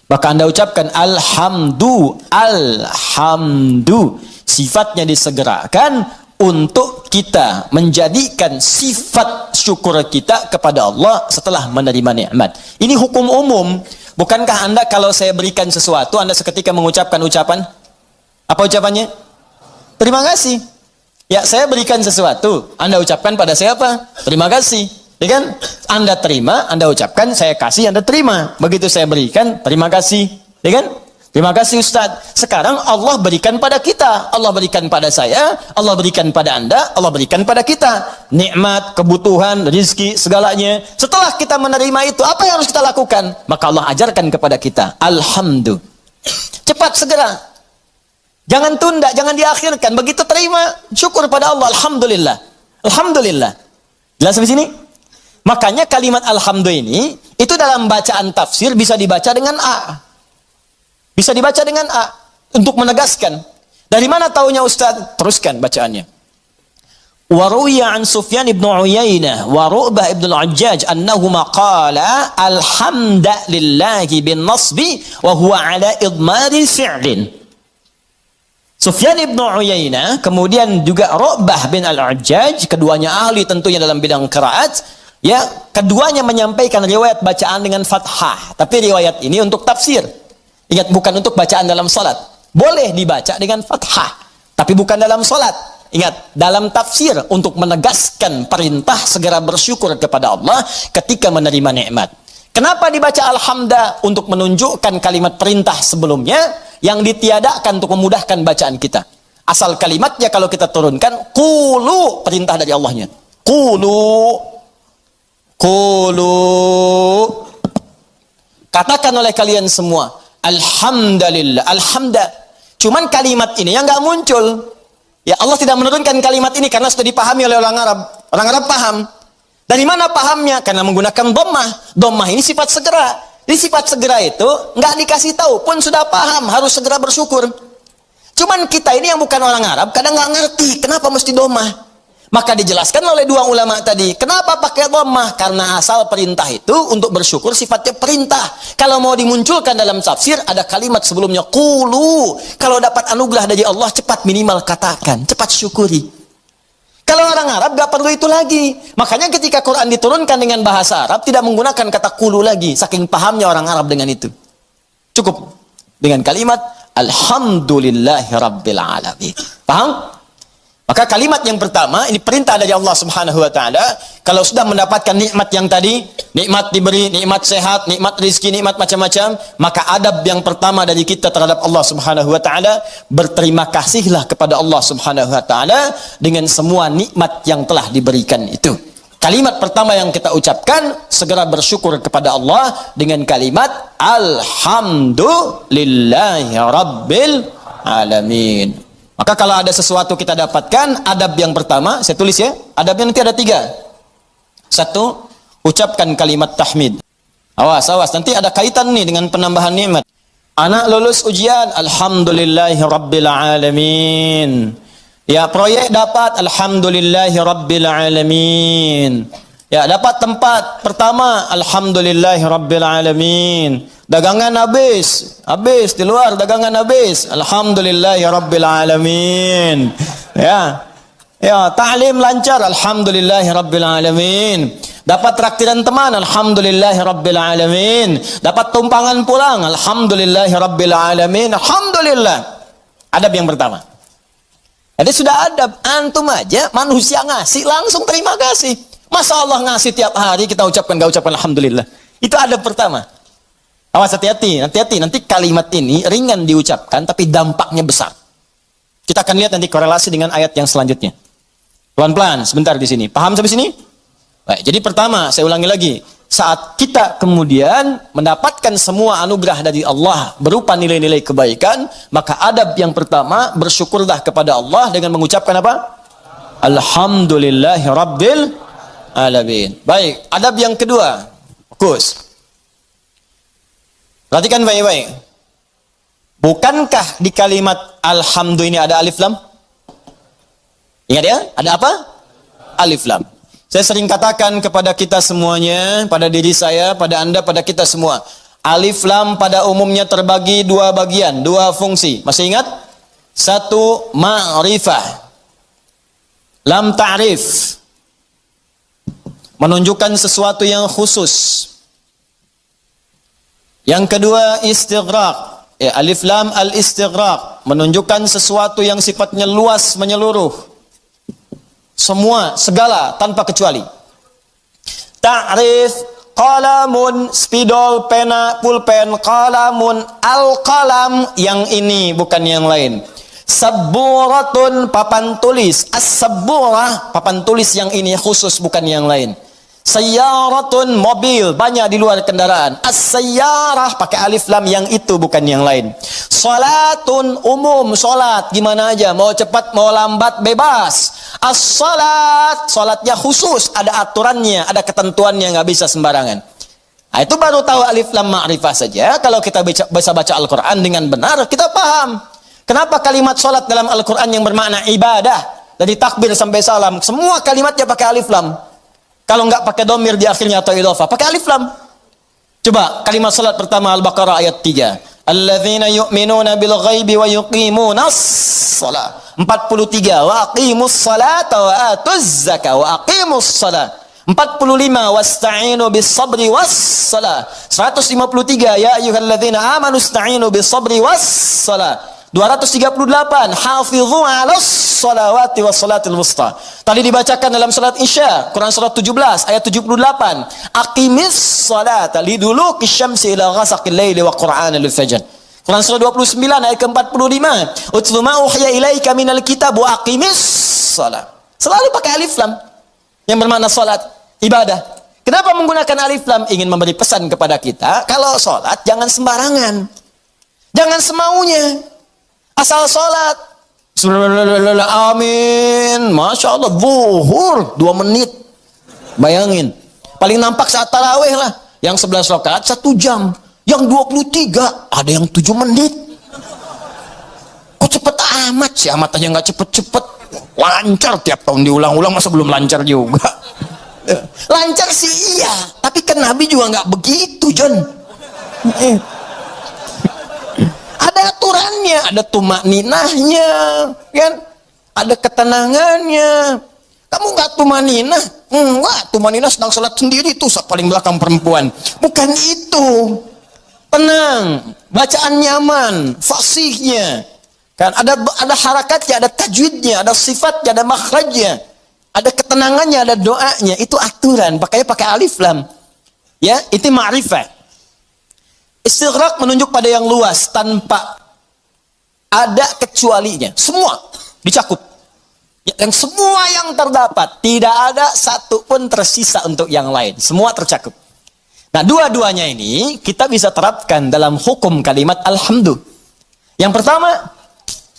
Maka Anda ucapkan alhamdu, sifatnya disegerakan untuk kita menjadikan sifat syukur kita kepada Allah setelah menerima nikmat. Ini hukum umum. Bukankah Anda kalau saya berikan sesuatu, Anda seketika mengucapkan ucapan? Apa ucapannya? Terima kasih. Ya, saya berikan sesuatu, Anda ucapkan pada saya apa? Terima kasih. Ya kan? Anda terima, Anda ucapkan, saya kasih, Anda terima. Begitu saya berikan, terima kasih. Ya kan? Terima kasih Ustaz. Sekarang Allah berikan pada kita, Allah berikan pada saya, Allah berikan pada Anda, Allah berikan pada kita. Nikmat, kebutuhan, rizki, segalanya. Setelah kita menerima itu, apa yang harus kita lakukan? Maka Allah ajarkan kepada kita, alhamdulillah. Cepat, segera. Jangan tunda, jangan diakhirkan. Begitu terima, syukur pada Allah, alhamdulillah. Alhamdulillah. Jelas sampai sini? Makanya kalimat alhamdulillah ini, itu dalam bacaan tafsir bisa dibaca dengan A. Bisa dibaca dengan A untuk menegaskan. Dari mana taunya Ustaz? Teruskan bacaannya. Wa ruwiya an Sufyan ibn Uyainah wa Ru'bah ibn al-Ajjaj annahuma qala alhamdulillahi bin nasbi wa huwa ala idmari fi'lin. Sufyan ibn Uyainah, kemudian juga Ru'bah bin al-Ajjaj, keduanya ahli tentunya dalam bidang qiraat. Ya, keduanya menyampaikan riwayat bacaan dengan fathah, tapi riwayat ini untuk tafsir. Ingat, bukan untuk bacaan dalam salat. Boleh dibaca dengan fathah, tapi bukan dalam salat. Ingat, dalam tafsir untuk menegaskan perintah segera bersyukur kepada Allah ketika menerima nikmat. Kenapa dibaca alhamdulillah? Untuk menunjukkan kalimat perintah sebelumnya yang ditiadakan untuk memudahkan bacaan kita. Asal kalimatnya kalau kita turunkan, qulu, perintah dari Allahnya. Qulu. Katakan oleh kalian semua, alhamdulillah, alhamdulillah. Cuman kalimat ini yang nggak muncul. Ya, Allah tidak menurunkan kalimat ini karena sudah dipahami oleh orang Arab. Orang Arab paham. Dari mana pahamnya? Karena menggunakan dhammah. Dhammah ini sifat segera. Jadi sifat segera itu nggak dikasih tahu pun sudah paham, harus segera bersyukur. Cuman kita ini yang bukan orang Arab kadang nggak ngerti kenapa mesti domah. Maka dijelaskan oleh dua ulama tadi, kenapa pakai dhammah? Karena asal perintah itu untuk bersyukur sifatnya perintah. Kalau mau dimunculkan dalam tafsir ada kalimat sebelumnya qulu. Kalau dapat anugerah dari Allah cepat minimal katakan, cepat syukuri. Kalau orang Arab gak perlu itu lagi. Makanya ketika Quran diturunkan dengan bahasa Arab tidak menggunakan kata qulu lagi, saking pahamnya orang Arab dengan itu. Cukup dengan kalimat alhamdulillahi rabbil alamin. Paham? Maka kalimat yang pertama, ini perintah dari Allah Subhanahu wa taala, kalau sudah mendapatkan nikmat yang tadi, nikmat diberi, nikmat sehat, nikmat rezeki, nikmat macam-macam, maka adab yang pertama dari kita terhadap Allah Subhanahu wa taala, berterima kasihlah kepada Allah Subhanahu wa taala dengan semua nikmat yang telah diberikan itu. Kalimat pertama yang kita ucapkan, segera bersyukur kepada Allah dengan kalimat alhamdulillahi rabbil alamin. Maka kalau ada sesuatu kita dapatkan, adab yang pertama, saya tulis ya, adabnya nanti ada 3. 1, ucapkan kalimat tahmid. Awas, nanti ada kaitan nih dengan penambahan nikmat. Anak lulus ujian, alhamdulillahi rabbil alamin. Ya, proyek dapat, alhamdulillahi rabbil alamin. Ya, dapat tempat pertama, alhamdulillahi rabbil alamin. Dagangan habis di luar, dagangan habis, alhamdulillahi rabbil alamin. Ya, ta'lim lancar, alhamdulillahi rabbil alamin. Dapat traktiran teman, alhamdulillahi rabbil alamin. Dapat tumpangan pulang, alhamdulillahi rabbil alamin. Alhamdulillah. Adab yang pertama. Jadi sudah adab, antum aja manusia ngasih langsung terima kasih. Masa Allah ngasih tiap hari kita ucapkan alhamdulillah. Itu adab pertama. Awas, hati-hati, nanti kalimat ini ringan diucapkan tapi dampaknya besar. Kita akan lihat nanti korelasi dengan ayat yang selanjutnya. Pelan-pelan, sebentar di sini. Paham sampai sini? Baik, jadi pertama, saya ulangi lagi. Saat kita kemudian mendapatkan semua anugerah dari Allah berupa nilai-nilai kebaikan, maka adab yang pertama, bersyukurlah kepada Allah dengan mengucapkan apa? Alhamdulillahi rabbil alamin. Baik, adab yang kedua. Fokus. Perhatikan baik-baik. Bukankah di kalimat alhamdu ini ada alif lam? Ingat ya? Ada apa? Alif lam. Saya sering katakan kepada kita semuanya, pada diri saya, pada Anda, pada kita semua. Alif lam pada umumnya terbagi 2 bagian, 2 fungsi. Masih ingat? 1, ma'rifah. Lam ta'rif. Menunjukkan sesuatu yang khusus. Yang kedua, istighraq. Ya, alif lam al-istighraq, menunjukkan sesuatu yang sifatnya luas, menyeluruh. Semua, segala, tanpa kecuali. Ta'rif, qalamun, spidol, pena, pulpen, qalamun, al-qalam, yang ini bukan yang lain. Sabburatun, papan tulis. As-sabburah, papan tulis yang ini khusus, bukan yang lain. Sayyaratun, mobil, banyak di luar kendaraan. As-sayyarah, pakai alif lam, yang itu bukan yang lain. Salatun, umum, salat, gimana aja, mau cepat, mau lambat, bebas. As-salat, salatnya khusus, ada aturannya, ada ketentuannya, nggak bisa sembarangan. Nah, itu baru tahu alif lam ma'rifah saja. Kalau kita bisa baca Al-Quran dengan benar, kita paham. Kenapa kalimat salat dalam Al-Quran yang bermakna ibadah, dari takbir sampai salam, semua kalimatnya pakai alif lam. Kalau nggak pakai domir di akhirnya atau idhofah, pakai alif lam. Coba kalimat salat pertama Al-Baqarah ayat 3. Alladzina yu'minuna bil ghaibi wa yuqimunas shalah. 43. Wa aqimus salata wa atuz zakah wa aqimus salah. 45. Wasta'inu bis sabri was salah. 153. Ya ayyuhalladzina amanu ista'inu bis sabri was salah. 238. Hafidhu 'alas salawati was salatil wusta. Tadi dibacakan dalam salat Isya, Quran surat 17 ayat 78. Aqimis salata liduluki syamsi ila ghasaqil laili wa qur'anal fajr. Quran surah 29 ayat ke-45. Utlu ma uhiya ilaika minal kitab wa aqimis salat. Selalu pakai alif lam yang bermakna salat, ibadah. Kenapa menggunakan alif lam? Ingin memberi pesan kepada kita, kalau salat jangan sembarangan. Jangan semaunya. Asal salat. Amin. Masya Allah. Zuhur 2 menit. Bayangin. Paling nampak saat tarawih lah. Yang 11 rakaat 1 jam. Yang 23 ada yang 7 menit. Kok cepet amat sih, amat aja nggak cepet-cepet. Lancar tiap tahun diulang-ulang, masa belum lancar juga? Lancar sih iya, tapi kan Nabi juga nggak begitu, John. Ada aturannya, ada tumakninahnya, kan? Ada ketenangannya. Kamu nggak tumaninah? Enggak, tumaninah sedang sholat sendiri tuh, paling belakang perempuan. Bukan itu. Tenang, bacaan nyaman, fasihnya. Kan ada harakatnya, ada tajwidnya, ada sifatnya, ada makhrajnya. Ada ketenangannya, ada doanya. Itu aturan, makanya pakai alif lam. Ya, itu ma'rifah. Istighraq menunjuk pada yang luas tanpa ada kecualinya. Semua dicakup. Dan semua yang terdapat, tidak ada satu pun tersisa untuk yang lain. Semua tercakup. Nah, dua-duanya ini kita bisa terapkan dalam hukum kalimat alhamdu. Yang pertama,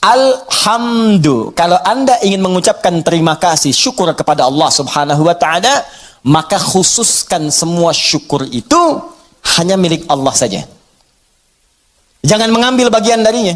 alhamdu. Kalau Anda ingin mengucapkan terima kasih, syukur kepada Allah Subhanahu wa taala, maka khususkan semua syukur itu hanya milik Allah saja. Jangan mengambil bagian darinya.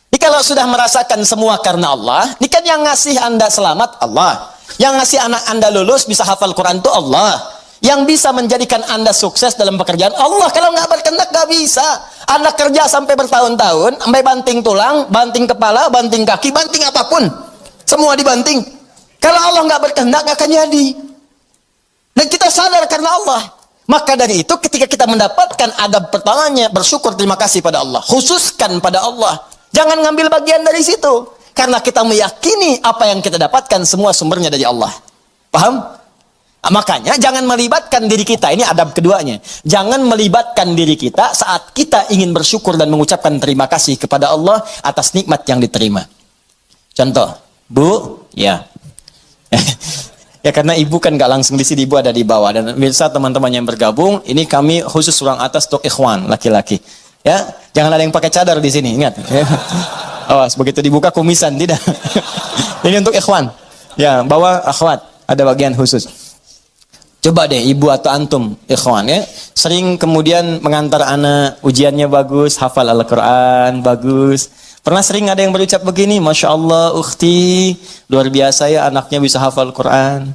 Ini kalau sudah merasakan semua karena Allah, ini kan yang ngasih Anda selamat Allah. Yang ngasih anak Anda lulus bisa hafal Quran itu Allah. Yang bisa menjadikan Anda sukses dalam pekerjaan Allah. Kalau nggak berkehendak nggak bisa. Anda kerja sampai bertahun-tahun, sampai banting tulang, banting kepala, banting kaki, banting apapun. Semua dibanting. Kalau Allah nggak berkehendak nggak akan jadi. Dan kita sadar karena Allah. Maka dari itu ketika kita mendapatkan adab pertamanya, bersyukur terima kasih pada Allah. Khususkan pada Allah. Jangan ngambil bagian dari situ. Karena kita meyakini apa yang kita dapatkan semua sumbernya dari Allah. Paham? Nah, makanya jangan melibatkan diri kita. Ini adab keduanya. Jangan melibatkan diri kita saat kita ingin bersyukur dan mengucapkan terima kasih kepada Allah atas nikmat yang diterima. Contoh, Bu, ya. Ya karena ibu kan nggak langsung di sini, ibu ada di bawah. Dan bisa teman-teman yang bergabung, ini kami khusus ruang atas untuk ikhwan, laki-laki. Ya, jangan ada yang pakai cadar di sini, ingat. Awas, begitu dibuka kumisan, tidak. Ini untuk ikhwan. Ya, bawah akhwat, ada bagian khusus. Coba deh, ibu atau antum, ikhwan ya, sering kemudian mengantar anak, ujiannya bagus, hafal Al-Quran, bagus. Pernah sering ada yang berucap begini, Masya Allah, ukhti, luar biasa ya anaknya bisa hafal Quran.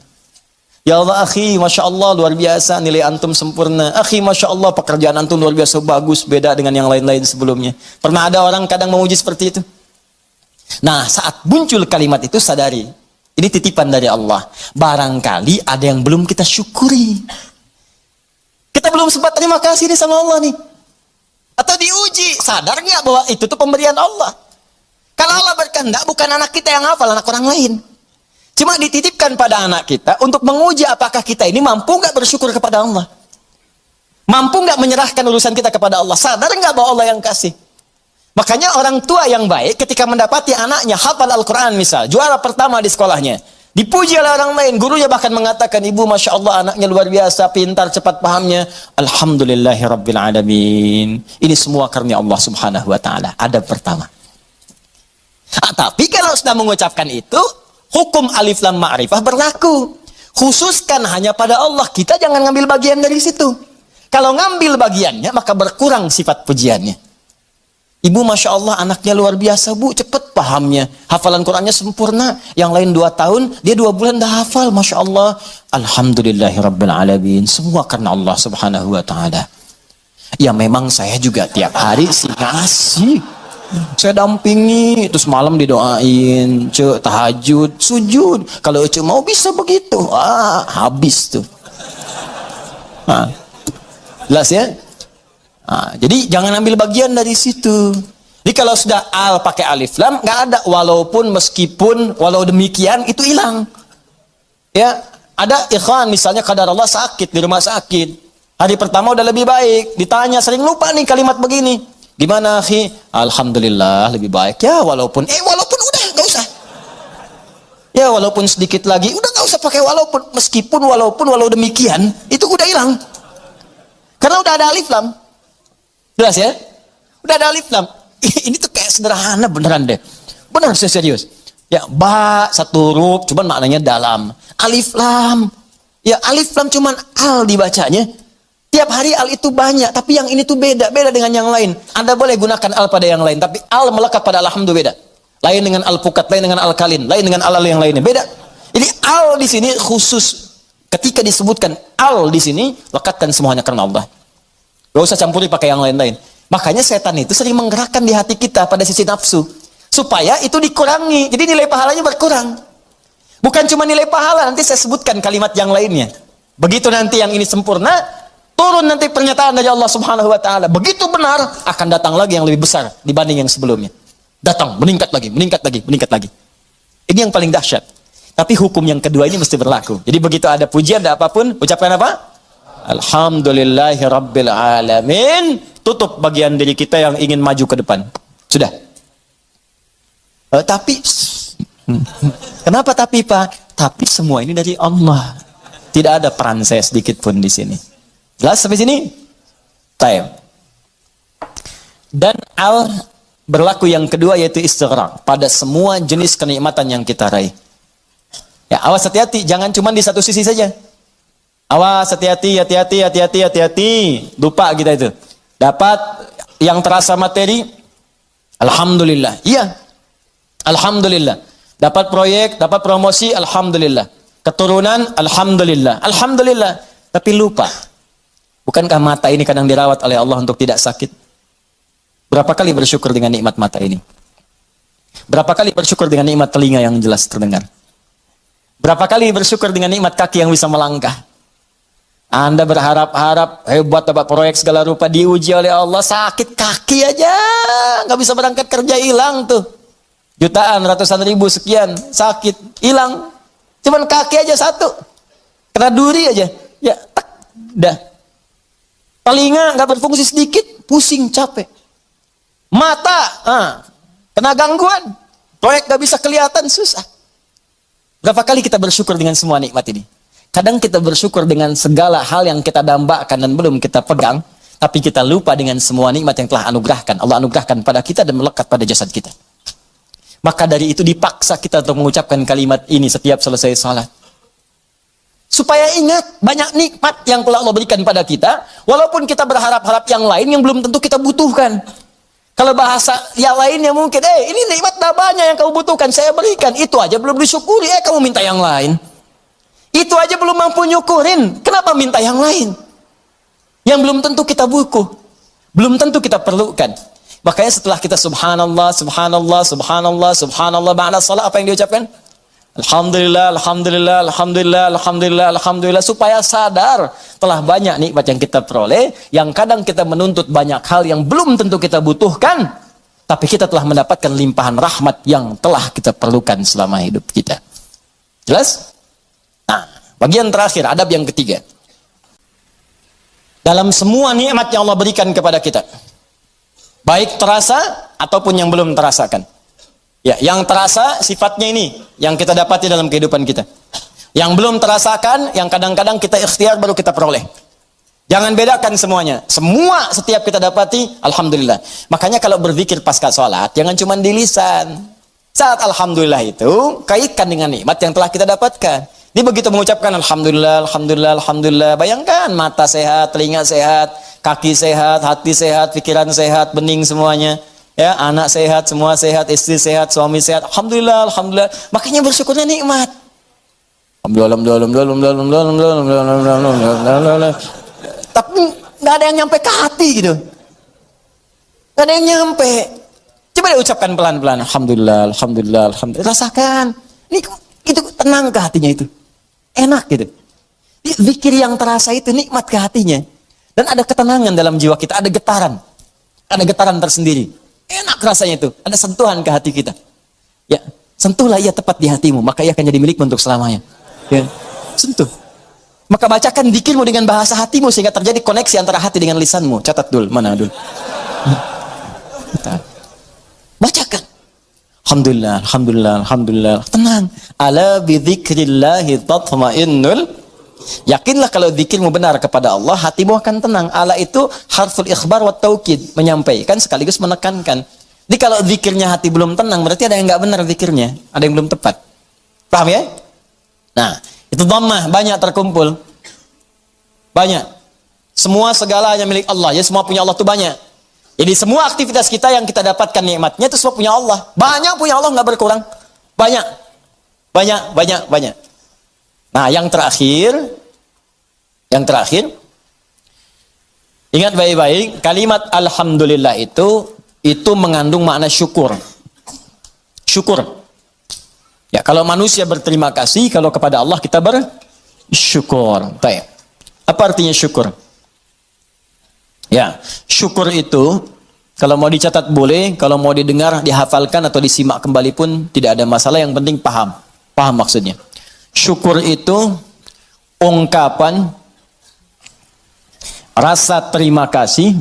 Ya Allah akhi, Masya Allah luar biasa, nilai antum sempurna. Akhi, Masya Allah pekerjaan antum luar biasa bagus, beda dengan yang lain-lain sebelumnya. Pernah ada orang kadang memuji seperti itu? Nah, saat muncul kalimat itu sadari, ini titipan dari Allah. Barangkali ada yang belum kita syukuri. Kita belum sempat terima kasih nih sama Allah nih. Atau diuji, sadar nggak bahwa itu tuh pemberian Allah. Kalau Allah berkehendak, bukan anak kita yang hafal, anak orang lain. Cuma dititipkan pada anak kita untuk menguji apakah kita ini mampu nggak bersyukur kepada Allah. Mampu nggak menyerahkan urusan kita kepada Allah. Sadar nggak bahwa Allah yang kasih. Makanya orang tua yang baik ketika mendapati anaknya hafal Al-Quran misal, juara pertama di sekolahnya, dipuji oleh orang lain, gurunya bahkan mengatakan, ibu Masya Allah anaknya luar biasa, pintar, cepat pahamnya. Alhamdulillahirrabbilalamin. Ini semua karena Allah Subhanahu wa ta'ala. Adab pertama. Tapi kalau sudah mengucapkan itu, hukum alif lam ma'rifah berlaku. Khususkan hanya pada Allah. Kita jangan ngambil bagian dari situ. Kalau ngambil bagiannya, maka berkurang sifat pujiannya. Ibu Masya Allah anaknya luar biasa bu, cepat pahamnya. Hafalan Qurannya sempurna. Yang lain 2 tahun, dia 2 bulan dah hafal. Masya Allah. Alhamdulillahirrabbilalamin. Semua karena Allah Subhanahu wa ta'ala. Ya memang saya juga tiap hari sih ngasih. Saya dampingi, terus malam didoain, cek tahajud, sujud. Kalau cek mau bisa begitu, habis tuh. Jelas ya? Jadi jangan ambil bagian dari situ. Jadi kalau sudah al pakai alif lam, nggak ada walaupun, meskipun, walau demikian itu hilang. Ya, ada ikhwan misalnya kadar Allah sakit di rumah sakit. Hari pertama udah lebih baik, ditanya sering lupa nih kalimat begini. Gimana akhi? Alhamdulillah lebih baik. Ya walaupun udah nggak usah. Ya walaupun sedikit lagi, udah nggak usah pakai walaupun, meskipun, walaupun, walau demikian, itu udah hilang. Karena udah ada alif lam. Jelas ya? Udah ada alif lam. Ini tuh kayak sederhana beneran deh. Beneran saya serius. Ya ba satu huruf, cuman maknanya dalam. Alif lam. Ya alif lam cuman al dibacanya. Tiap hari al itu banyak, tapi yang ini tuh beda dengan yang lain. Anda boleh gunakan al pada yang lain, tapi al melekat pada alhamdulillah beda. Lain dengan al pukat, lain dengan al kalin, lain dengan al yang lainnya, beda. Jadi al di sini khusus, ketika disebutkan al di sini, lekatkan semuanya karena Allah. Gak usah campuri pakai yang lain-lain. Makanya setan itu sering menggerakkan di hati kita pada sisi nafsu, supaya itu dikurangi, jadi nilai pahalanya berkurang. Bukan cuma nilai pahala, nanti saya sebutkan kalimat yang lainnya. Begitu nanti yang ini sempurna, turun nanti pernyataan dari Allah Subhanahu wa taala. Begitu benar, akan datang lagi yang lebih besar dibanding yang sebelumnya. Datang, meningkat lagi, meningkat lagi, meningkat lagi. Ini yang paling dahsyat. Tapi hukum yang kedua ini mesti berlaku. Jadi begitu ada pujian, ada apapun, ucapkan apa? Alhamdulillahi rabbil alamin. Tutup bagian diri kita yang ingin maju ke depan. Sudah. Tapi kenapa tapi Pak? Tapi semua ini dari Allah. Tidak ada peran saya sedikit pun di sini. Jelas sampai sini? Taib. Dan al berlaku yang kedua yaitu istighraq pada semua jenis kenikmatan yang kita raih. Ya, awas hati-hati, jangan cuma di satu sisi saja. Awas hati-hati, hati-hati, hati-hati, hati-hati. Lupa kita itu. Dapat yang terasa materi, alhamdulillah. Iya. Alhamdulillah. Dapat proyek, dapat promosi, alhamdulillah. Keturunan, alhamdulillah. Alhamdulillah. Tapi lupa. Bukankah mata ini kadang dirawat oleh Allah untuk tidak sakit? Berapa kali bersyukur dengan nikmat mata ini? Berapa kali bersyukur dengan nikmat telinga yang jelas terdengar? Berapa kali bersyukur dengan nikmat kaki yang bisa melangkah? Anda berharap-harap hebat dapat proyek segala rupa, diuji oleh Allah, sakit kaki aja, nggak bisa berangkat kerja, hilang tuh. Jutaan, ratusan ribu, sekian, sakit, hilang. Cuman kaki aja satu. Kena duri aja. Ya, tak, dah. Telinga nggak berfungsi sedikit, pusing, capek. Mata, kena gangguan. Proyek nggak bisa kelihatan, susah. Berapa kali kita bersyukur dengan semua nikmat ini? Kadang kita bersyukur dengan segala hal yang kita dambakan dan belum kita pegang, tapi kita lupa dengan semua nikmat yang telah anugerahkan. Allah anugerahkan pada kita dan melekat pada jasad kita. Maka dari itu dipaksa kita untuk mengucapkan kalimat ini setiap selesai salat. Supaya ingat banyak nikmat yang telah Allah berikan pada kita, walaupun kita berharap-harap yang lain yang belum tentu kita butuhkan. Kalau bahasa yang lainnya mungkin, ini nikmat dah banyak yang kamu butuhkan, saya berikan. Itu aja belum disyukuri, kamu minta yang lain. Itu aja belum mampu nyukurin, kenapa minta yang lain? Yang belum tentu kita butuh, belum tentu kita perlukan. Makanya setelah kita subhanallah, subhanallah, subhanallah, subhanallah, ba'da salat apa yang diucapkan? Alhamdulillah, alhamdulillah, alhamdulillah, alhamdulillah, alhamdulillah, supaya sadar telah banyak nikmat yang kita peroleh, yang kadang kita menuntut banyak hal yang belum tentu kita butuhkan, tapi kita telah mendapatkan limpahan rahmat yang telah kita perlukan selama hidup kita. Jelas? Nah, bagian terakhir, adab yang ketiga. Dalam semua nikmat yang Allah berikan kepada kita, baik terasa ataupun yang belum terasakan. Ya, yang terasa sifatnya ini yang kita dapati dalam kehidupan kita. Yang belum terasakan, yang kadang-kadang kita ikhtiar baru kita peroleh. Jangan bedakan semuanya. Semua setiap kita dapati, alhamdulillah. Makanya kalau berzikir pasca sholat, jangan cuma di lisan. Saat alhamdulillah itu, kaitkan dengan nikmat yang telah kita dapatkan. Dia begitu mengucapkan alhamdulillah, alhamdulillah, alhamdulillah. Bayangkan mata sehat, telinga sehat, kaki sehat, hati sehat, pikiran sehat, bening semuanya. Ya, anak sehat, semua sehat, istri sehat, suami sehat. Alhamdulillah, alhamdulillah. Makanya bersyukurnya nikmat. Alhamdulillah. Tapi nggak ada yang nyampe ke hati gitu. Nggak ada yang nyampe. Coba deh ucapkan pelan-pelan. Alhamdulillah, alhamdulillah, alhamdulillah. Rasakan. Ini itu tenang ke hatinya itu. Enak gitu. Zikir yang terasa itu nikmat ke hatinya. Dan ada ketenangan dalam jiwa kita, ada getaran. Ada getaran tersendiri. Enak rasanya itu, ada sentuhan ke hati kita. Ya, sentuhlah ia tepat di hatimu, maka ia akan jadi milikmu untuk selamanya. Ya, sentuh. Maka bacakan zikirmu dengan bahasa hatimu sehingga terjadi koneksi antara hati dengan lisanmu. Catat dul, mana dul? Bacakan. Alhamdulillah, alhamdulillah, alhamdulillah. Tenang. Ala bidzikrillahi tatma'innul. Yakinlah kalau zikirmu benar kepada Allah, hatimu akan tenang. Ala itu harful ikhbar wa taukid, menyampaikan sekaligus menekankan. Jadi kalau zikirnya hati belum tenang, berarti ada yang nggak benar zikirnya, ada yang belum tepat. Paham ya? Nah, itu dhammah banyak terkumpul. Banyak. Semua segala hanya milik Allah. Ya semua punya Allah itu banyak. Jadi semua aktivitas kita yang kita dapatkan nikmatnya itu semua punya Allah. Banyak punya Allah, nggak berkurang. Banyak. Banyak, banyak, banyak. Nah, yang terakhir, ingat baik-baik, kalimat alhamdulillah itu mengandung makna syukur. Syukur. Ya, kalau manusia berterima kasih, kalau kepada Allah kita bersyukur. Baik. Apa artinya syukur? Ya, syukur itu kalau mau dicatat boleh, kalau mau didengar, dihafalkan atau disimak kembali pun tidak ada masalah, yang penting paham. Paham maksudnya. Syukur itu ungkapan rasa terima kasih,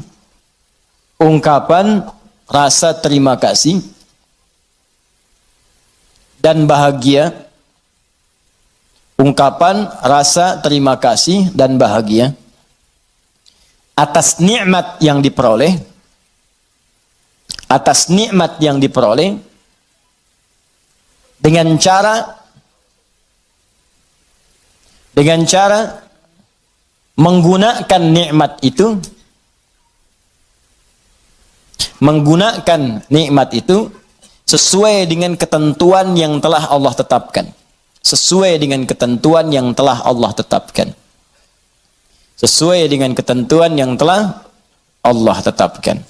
ungkapan rasa terima kasih dan bahagia, ungkapan rasa terima kasih dan bahagia atas nikmat yang diperoleh, dengan cara menggunakan nikmat itu sesuai dengan ketentuan yang telah Allah tetapkan. Sesuai dengan ketentuan yang telah Allah tetapkan. Sesuai dengan ketentuan yang telah Allah tetapkan.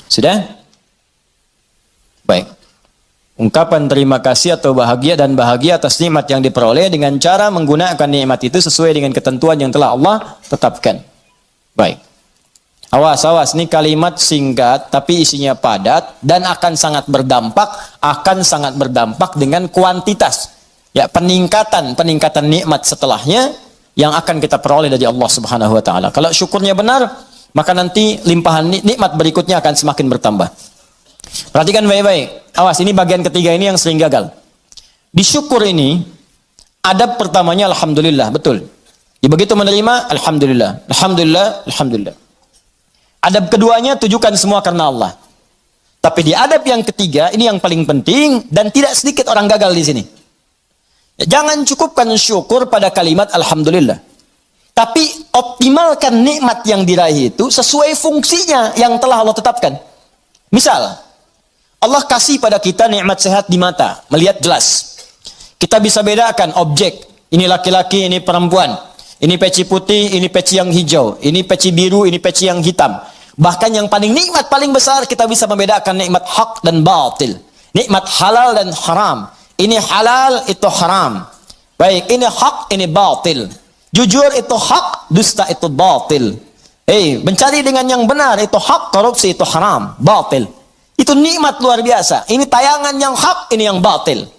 Sudah? Baik. Ungkapan terima kasih atau bahagia dan bahagia atas nikmat yang diperoleh dengan cara menggunakan nikmat itu sesuai dengan ketentuan yang telah Allah tetapkan. Baik. Awas, ini kalimat singkat tapi isinya padat dan akan sangat berdampak dengan kuantitas. Ya, peningkatan nikmat setelahnya yang akan kita peroleh dari Allah Subhanahu wa taala. Kalau syukurnya benar, maka nanti limpahan nikmat berikutnya akan semakin bertambah. Perhatikan baik-baik. Awas, ini bagian ketiga ini yang sering gagal. Di syukur ini, adab pertamanya alhamdulillah, betul. Ya, begitu menerima, alhamdulillah. Alhamdulillah, alhamdulillah. Adab keduanya, tujukan semua karena Allah. Tapi di adab yang ketiga, ini yang paling penting dan tidak sedikit orang gagal di sini. Ya, jangan cukupkan syukur pada kalimat alhamdulillah. Tapi optimalkan nikmat yang diraih itu sesuai fungsinya yang telah Allah tetapkan. Misal, Allah kasih pada kita nikmat sehat di mata, melihat jelas. Kita bisa bedakan objek, ini laki-laki, ini perempuan. Ini peci putih, ini peci yang hijau. Ini peci biru, ini peci yang hitam. Bahkan yang paling nikmat paling besar, kita bisa membedakan nikmat hak dan batil. Nikmat halal dan haram. Ini halal, itu haram. Baik, ini hak, ini batil. Jujur itu hak, dusta itu batil. Mencari dengan yang benar itu hak, korupsi itu haram, batil. Itu nikmat luar biasa. Ini tayangan yang hak, ini yang batil.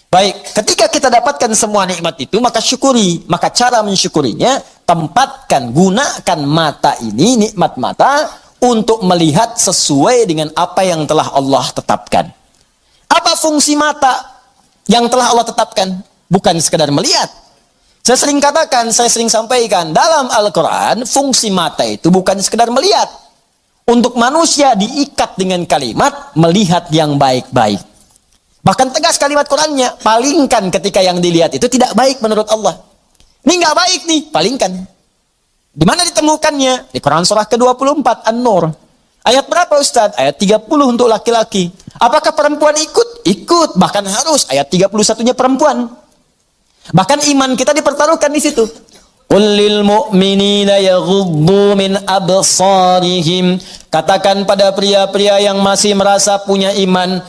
Baik, ketika kita dapatkan semua nikmat itu, maka syukuri. Maka cara mensyukurinya, tempatkan, gunakan mata ini, nikmat mata, untuk melihat sesuai dengan apa yang telah Allah tetapkan. Apa fungsi mata yang telah Allah tetapkan? Bukan sekedar melihat. Saya sering katakan, saya sering sampaikan, dalam Al-Quran, fungsi mata itu bukan sekedar melihat. Untuk manusia diikat dengan kalimat, melihat yang baik-baik. Bahkan tegas kalimat Qurannya, palingkan ketika yang dilihat itu tidak baik menurut Allah. Ini nggak baik nih, palingkan. Di mana ditemukannya? Di Quran surah ke-24, An-Nur. Ayat berapa Ustaz? Ayat 30 untuk laki-laki. Apakah perempuan ikut? Ikut, bahkan harus. Ayat 31-nya perempuan. Bahkan iman kita dipertaruhkan di situ. Qul lil mu'minina yaghuddu min absarihim. Katakan pada pria-pria yang masih merasa punya iman,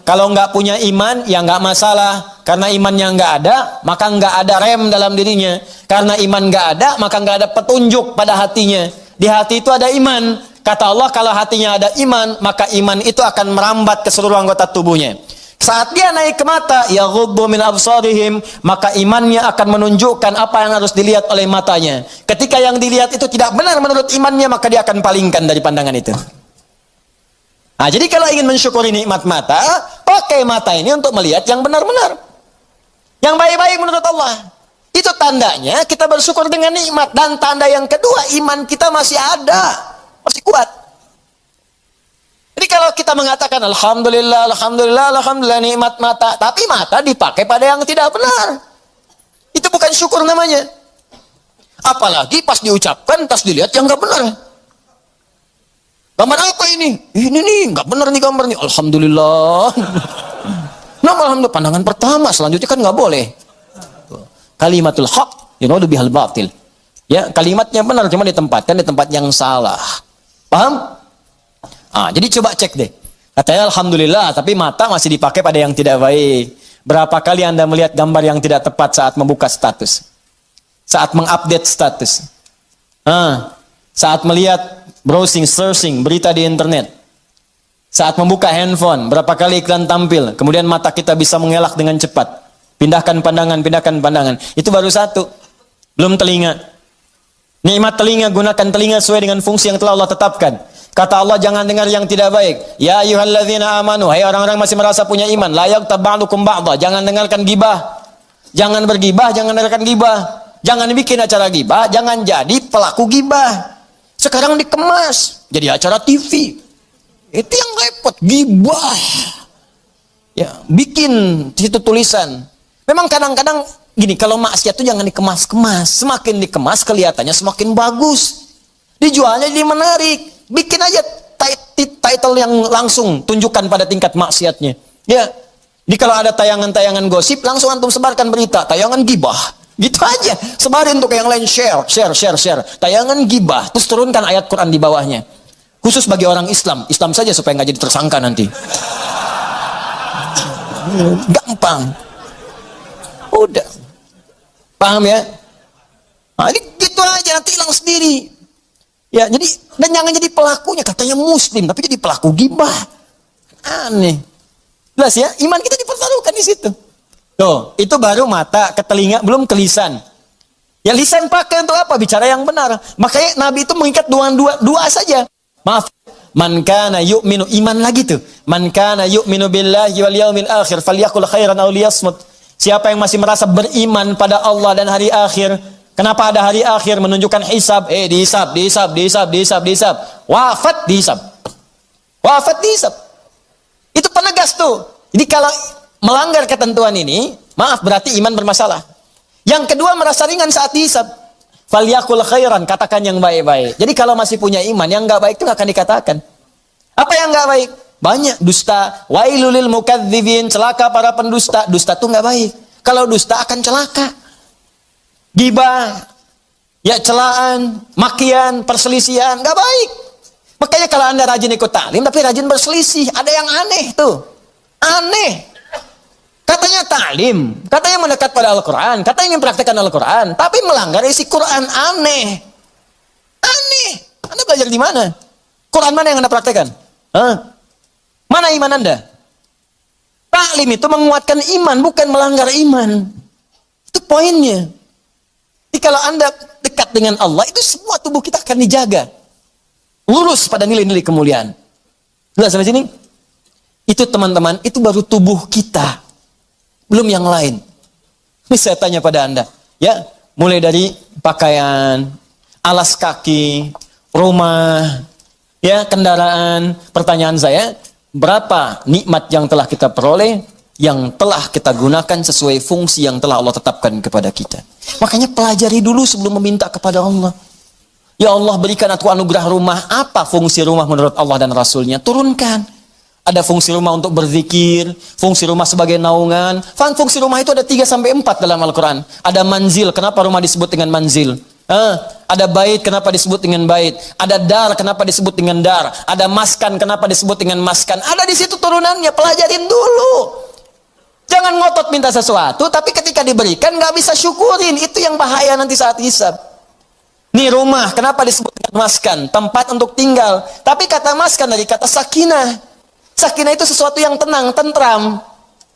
kalau nggak punya iman, ya nggak masalah. Karena imannya nggak ada, maka nggak ada rem dalam dirinya. Karena iman nggak ada, maka nggak ada petunjuk pada hatinya. Di hati itu ada iman. Kata Allah, kalau hatinya ada iman, maka iman itu akan merambat ke seluruh anggota tubuhnya. Saat dia naik ke mata, yaghuddu min absarihim, maka imannya akan menunjukkan apa yang harus dilihat oleh matanya. Ketika yang dilihat itu tidak benar menurut imannya, maka dia akan palingkan dari pandangan itu. Nah, jadi kalau ingin mensyukuri nikmat mata, pakai mata ini untuk melihat yang benar-benar, yang baik-baik menurut Allah. Itu tandanya kita bersyukur dengan nikmat. Dan tanda yang kedua, iman kita masih ada, masih kuat. Jadi kalau kita mengatakan alhamdulillah, alhamdulillah, alhamdulillah nikmat mata, tapi mata dipakai pada yang tidak benar. Itu bukan syukur namanya. Apalagi pas diucapkan, pas dilihat yang nggak benar. Gambar apa ini? Ini nih, nggak benar nih gambar nih. Alhamdulillah. Nah, alhamdulillah, pandangan pertama, selanjutnya kan nggak boleh. Kalimatul haq, bihal batil. Ya, kalimatnya benar, cuma ditempatkan di tempat yang salah. Paham? Jadi coba cek deh. Katanya alhamdulillah, tapi mata masih dipakai pada yang tidak baik. Berapa kali Anda melihat gambar yang tidak tepat saat membuka status? Saat mengupdate status? Saat melihat browsing, searching, berita di internet. Saat membuka handphone, berapa kali iklan tampil. Kemudian mata kita bisa mengelak dengan cepat. Pindahkan pandangan, pindahkan pandangan. Itu baru satu. Belum telinga. Nikmat telinga, gunakan telinga sesuai dengan fungsi yang telah Allah tetapkan. Kata Allah, jangan dengar yang tidak baik. Ya ayyuhalladzina amanu, hai orang-orang masih merasa punya iman, la yaghtab ba'dukum ba'dha, jangan dengarkan gibah. Jangan bergibah, jangan dengarkan gibah. Jangan bikin acara gibah, jangan jadi pelaku gibah. Sekarang dikemas jadi acara TV. Itu yang repot, gibah. Ya, bikin situ tulisan. Memang kadang-kadang gini, kalau maksiat itu jangan dikemas-kemas. Semakin dikemas kelihatannya semakin bagus. Dijualnya jadi menarik. Bikin aja title yang langsung tunjukkan pada tingkat maksiatnya. Ya. Jadi kalau ada tayangan-tayangan gosip, langsung antum sebarkan berita, tayangan gibah. Gitu aja. Sebarin untuk yang lain, share. Tayangan gibah, terus turunkan ayat Quran di bawahnya. Khusus bagi orang Islam. Islam saja supaya nggak jadi tersangka nanti. Gampang. Udah. Paham ya? Nah, ini gitu aja, nanti hilang sendiri. Ya, jadi dan jangan jadi pelakunya, katanya muslim tapi jadi pelaku gibah. Aneh. Jelas ya, iman kita dipertaruhkan di situ. Tuh, itu baru mata ke telinga, belum ke lisan. Ya lisan pakai untuk apa? Bicara yang benar. Makanya Nabi itu mengikat dua saja. Maaf. Man kana yu'minu, iman lagi tuh. Man kana yu'minu billahi wal yaumil akhir falyaqul khairan aw liyasmut. Siapa yang masih merasa beriman pada Allah dan hari akhir. Kenapa ada hari akhir? Menunjukkan hisab. Dihisab. Wafat dihisab. Itu penegas tuh. Jadi kalau melanggar ketentuan ini, maaf, berarti iman bermasalah. Yang kedua, merasa ringan saat dihisab. Falyakul khairan, katakan yang baik-baik. Jadi kalau masih punya iman, yang nggak baik itu nggak akan dikatakan. Apa yang nggak baik? Banyak. Dusta. Wailulil mukadzibin, celaka para pendusta. Dusta tuh nggak baik. Kalau dusta akan celaka. Gibah, ya celaan, makian, perselisihan, nggak baik. Makanya kalau Anda rajin ikut taklim, tapi rajin berselisih, ada yang aneh tuh. Aneh. Katanya taklim, katanya mendekat pada Al-Quran, katanya ingin praktekkan Al-Quran, tapi melanggar isi Quran. Aneh. Aneh. Anda belajar di mana? Quran mana yang Anda praktekkan? Mana iman Anda? Taklim itu menguatkan iman, bukan melanggar iman. Itu poinnya. Jadi kalau Anda dekat dengan Allah, itu semua tubuh kita akan dijaga. Lurus pada nilai-nilai kemuliaan. Jelas sampai sini? Itu teman-teman, itu baru tubuh kita. Belum yang lain. Ini saya tanya pada Anda. Ya, mulai dari pakaian, alas kaki, rumah, ya, kendaraan. Pertanyaan saya, berapa nikmat yang telah kita peroleh, yang telah kita gunakan sesuai fungsi yang telah Allah tetapkan kepada kita. Makanya pelajari dulu sebelum meminta kepada Allah. Ya Allah, berikan aku anugerah rumah. Apa fungsi rumah menurut Allah dan Rasulnya? Turunkan. Ada fungsi rumah untuk berzikir, fungsi rumah sebagai naungan. Fungsi rumah itu ada 3-4 dalam Al-Quran. Ada manzil, kenapa rumah disebut dengan manzil? Ada bait, kenapa disebut dengan bait? Ada dar, kenapa disebut dengan dar? Ada maskan, kenapa disebut dengan maskan? Ada di situ turunannya, pelajarin dulu. Jangan ngotot minta sesuatu, tapi ketika diberikan nggak bisa syukurin. Itu yang bahaya nanti saat hisab. Nih rumah, kenapa disebut dengan maskan? Tempat untuk tinggal. Tapi kata maskan dari kata sakinah. Sakinah itu sesuatu yang tenang, tentram.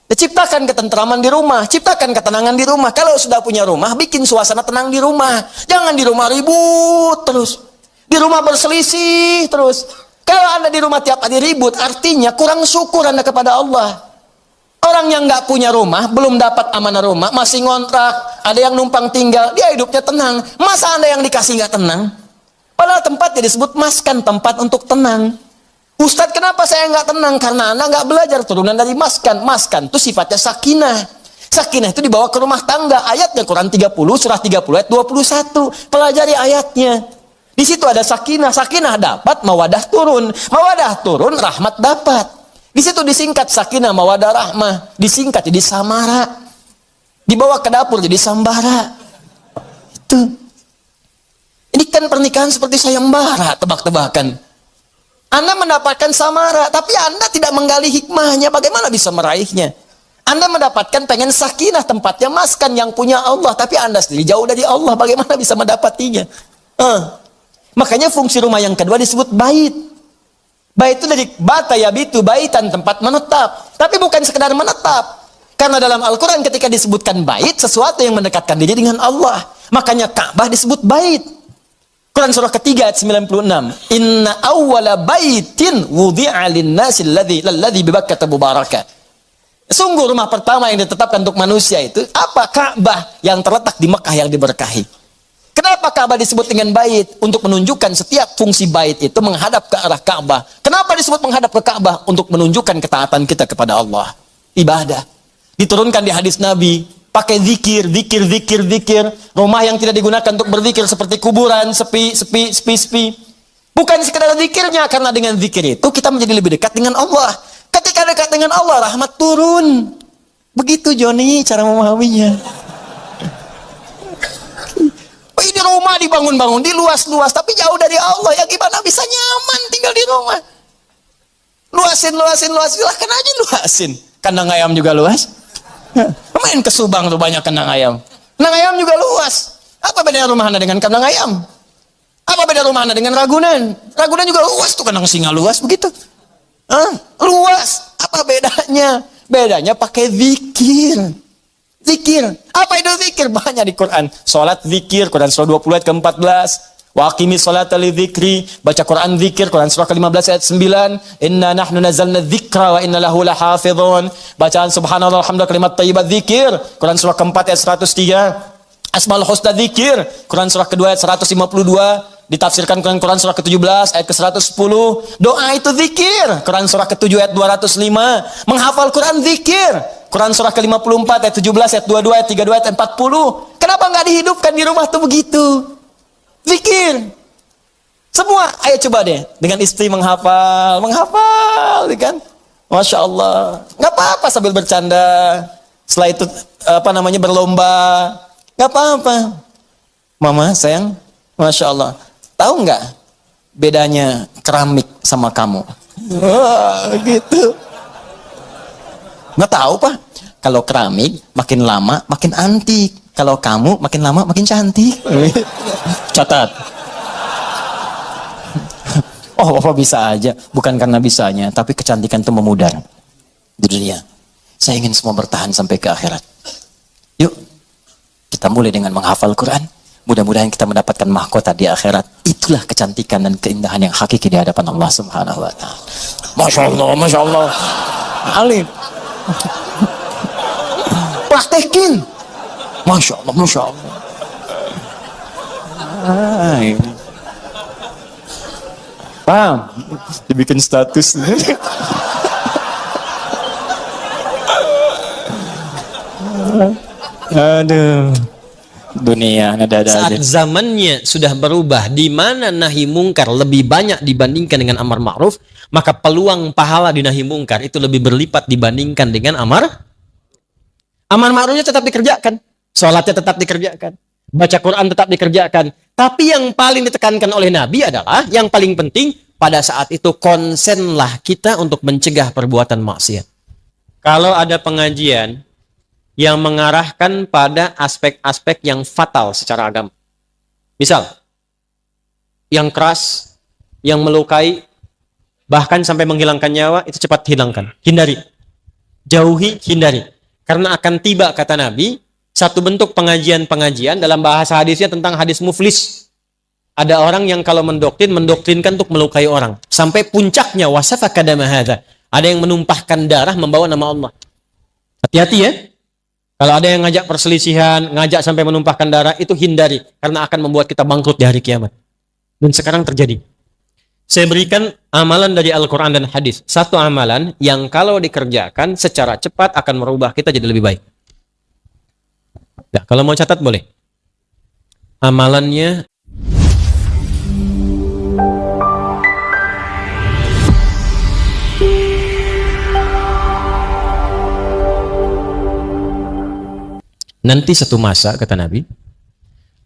Ciptakan ketentraman di rumah, ciptakan ketenangan di rumah. Kalau sudah punya rumah, bikin suasana tenang di rumah. Jangan di rumah ribut terus. Di rumah berselisih terus. Kalau Anda di rumah tiap hari ribut, artinya kurang syukur Anda kepada Allah. Orang yang nggak punya rumah, belum dapat amanah rumah, masih ngontrak, ada yang numpang tinggal, dia hidupnya tenang. Masa Anda yang dikasih nggak tenang? Padahal tempatnya disebut maskan, tempat untuk tenang. Ustadz, kenapa saya nggak tenang? Karena Anda nggak belajar turunan dari maskan. Maskan itu sifatnya sakinah. Sakinah itu dibawa ke rumah tangga. Ayatnya Quran 30, surah 30 ayat 21. Pelajari ayatnya. Di situ ada sakinah. Sakinah dapat, mawadah turun. Mawadah turun, rahmat dapat. Di situ disingkat sakinah, mawadah, rahmah. Disingkat jadi samara. Dibawa ke dapur jadi sambara. Itu. Ini kan pernikahan seperti sayembara, tebak-tebakan. Anda mendapatkan samara, tapi Anda tidak menggali hikmahnya. Bagaimana bisa meraihnya? Anda mendapatkan pengen sakinah, tempatnya maskan yang punya Allah, tapi Anda sendiri jauh dari Allah. Bagaimana bisa mendapatinya? Makanya fungsi rumah yang kedua disebut bait. Bait itu dari bata yabitu, baitan, tempat menetap. Tapi bukan sekedar menetap. Karena dalam Al-Quran ketika disebutkan bait, sesuatu yang mendekatkan diri dengan Allah. Makanya Ka'bah disebut bait. Quran surah ketiga ayat 96. Inna awwala baitin wudi'a lin-nasi alladhi bibakkata mubarakah. Sungguh rumah pertama yang ditetapkan untuk manusia itu apa? Ka'bah yang terletak di Mekah yang diberkahi. Kenapa Ka'bah disebut dengan bait? Untuk menunjukkan setiap fungsi bait itu menghadap ke arah Ka'bah. Kenapa disebut menghadap ke Ka'bah? Untuk menunjukkan ketaatan kita kepada Allah. Ibadah. Diturunkan di hadis Nabi. Pakai zikir. Rumah yang tidak digunakan untuk berzikir seperti kuburan, sepi. Bukan sekedar zikirnya. Karena dengan zikir itu kita menjadi lebih dekat dengan Allah. Ketika dekat dengan Allah, rahmat turun. Begitu Joni cara memahaminya. Oh, ini rumah dibangun-bangun, diluas-luas, tapi jauh dari Allah. Ya gimana bisa nyaman tinggal di rumah? Luasin. Silahkan aja luasin. Kandang ayam juga luas. Main ke Subang tuh banyak kandang ayam. Kandang ayam juga luas. Apa bedanya rumah Anda dengan kandang ayam? Apa beda rumah Anda dengan Ragunan? Ragunan juga luas tuh, kandang singa luas begitu. Luas. Apa bedanya? Bedanya pakai zikir. Apa itu zikir? Banyak di Quran. Salat zikir, Quran surah 20 ayat ke-14. Wa aqimis salata li dzikri. Baca Quran zikir, Quran surah ke-15 ayat 9. Inna nahnu nazzalna dzikra wa inna lahu lahafizun. Bacaan subhanallah alhamdulillah kalimat thayyibat zikir, Quran surah ke-4 ayat 103. Asmaul husna zikir, Quran surah kedua ayat 152. Ditafsirkan Quran surah ke-17 ayat ke-110. Doa itu zikir. Quran surah ke-7 ayat 205. Menghafal Quran zikir. Quran surah ke-54 ayat 17 ayat 22 ayat 32 ayat 40. Kenapa nggak dihidupkan di rumah tuh begitu? Zikir. Semua. Ayo coba deh dengan istri menghafal, kan? Masya Allah. Nggak apa-apa sambil bercanda. Setelah itu berlomba. Nggak apa-apa. Mama sayang, Masya Allah. Tahu nggak bedanya keramik sama kamu? Wah, gitu. Nggak tahu Pak. Kalau keramik makin lama makin antik. Kalau kamu makin lama makin cantik. Catat. Oh, Bapak bisa aja. Bukan karena bisanya, tapi kecantikan itu memudar di dunia. Saya ingin semua bertahan sampai ke akhirat. Yuk, kita mulai dengan menghafal Quran. Mudah-mudahan kita mendapatkan mahkota di akhirat. Itulah kecantikan dan keindahan yang hakiki di hadapan Allah Subhanahu wa taala. Masya Allah. Alim. Praktekin. Masya Allah. Paham? Dibikin status. Aduh. Dunia ada saat aja. Zamannya sudah berubah, di mana nahi mungkar lebih banyak dibandingkan dengan amar ma'ruf, maka peluang pahala di nahi mungkar itu lebih berlipat dibandingkan dengan amar ma'rufnya tetap dikerjakan, sholatnya tetap dikerjakan, baca Quran tetap dikerjakan, tapi yang paling ditekankan oleh Nabi adalah yang paling penting pada saat itu konsenlah kita untuk mencegah perbuatan maksiat. Kalau ada pengajian yang mengarahkan pada aspek-aspek yang fatal secara agama. Misal, yang keras, yang melukai, bahkan sampai menghilangkan nyawa, itu cepat hilangkan. Hindari. Jauhi, hindari. Karena akan tiba, kata Nabi, satu bentuk pengajian-pengajian dalam bahasa hadisnya tentang hadis muflis. Ada orang yang kalau mendoktrinkan untuk melukai orang. Sampai puncaknya, wasafaka dama hadza. Ada yang menumpahkan darah membawa nama Allah. Hati-hati ya. Kalau ada yang ngajak perselisihan, ngajak sampai menumpahkan darah, itu hindari. Karena akan membuat kita bangkrut di hari kiamat. Dan sekarang terjadi. Saya berikan amalan dari Al-Quran dan hadis. Satu amalan yang kalau dikerjakan secara cepat akan merubah kita jadi lebih baik. Nah, kalau mau catat boleh. Amalannya nanti satu masa, kata Nabi,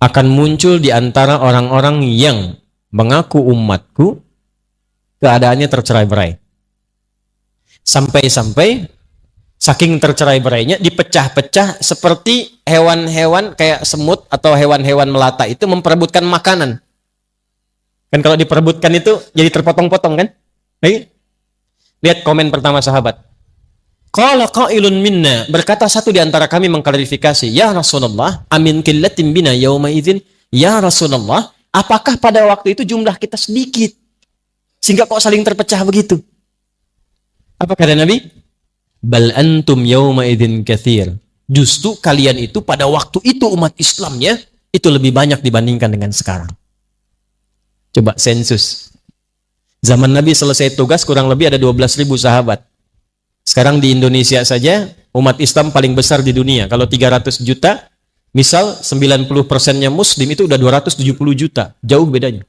akan muncul di antara orang-orang yang mengaku umatku, keadaannya tercerai-berai. Sampai-sampai saking tercerai-berainya dipecah-pecah seperti hewan-hewan kayak semut atau hewan-hewan melata itu memperebutkan makanan. Kan kalau diperebutkan itu jadi terpotong-potong kan? Lihat komen pertama sahabat. Qala qailun minna, berkata satu di antara kami mengklarifikasi, ya Rasulullah, amin qillatin bina yauma idzin, ya Rasulullah, apakah pada waktu itu jumlah kita sedikit sehingga kok saling terpecah begitu? Apa kata Nabi? Bal antum yauma idzin katsir. Justru kalian itu pada waktu itu umat Islamnya itu lebih banyak dibandingkan dengan sekarang. Coba sensus. Zaman Nabi selesai tugas kurang lebih ada 12.000 sahabat. Sekarang di Indonesia saja umat Islam paling besar di dunia. Kalau 300 juta, misal 90%-nya Muslim itu udah 270 juta. Jauh bedanya.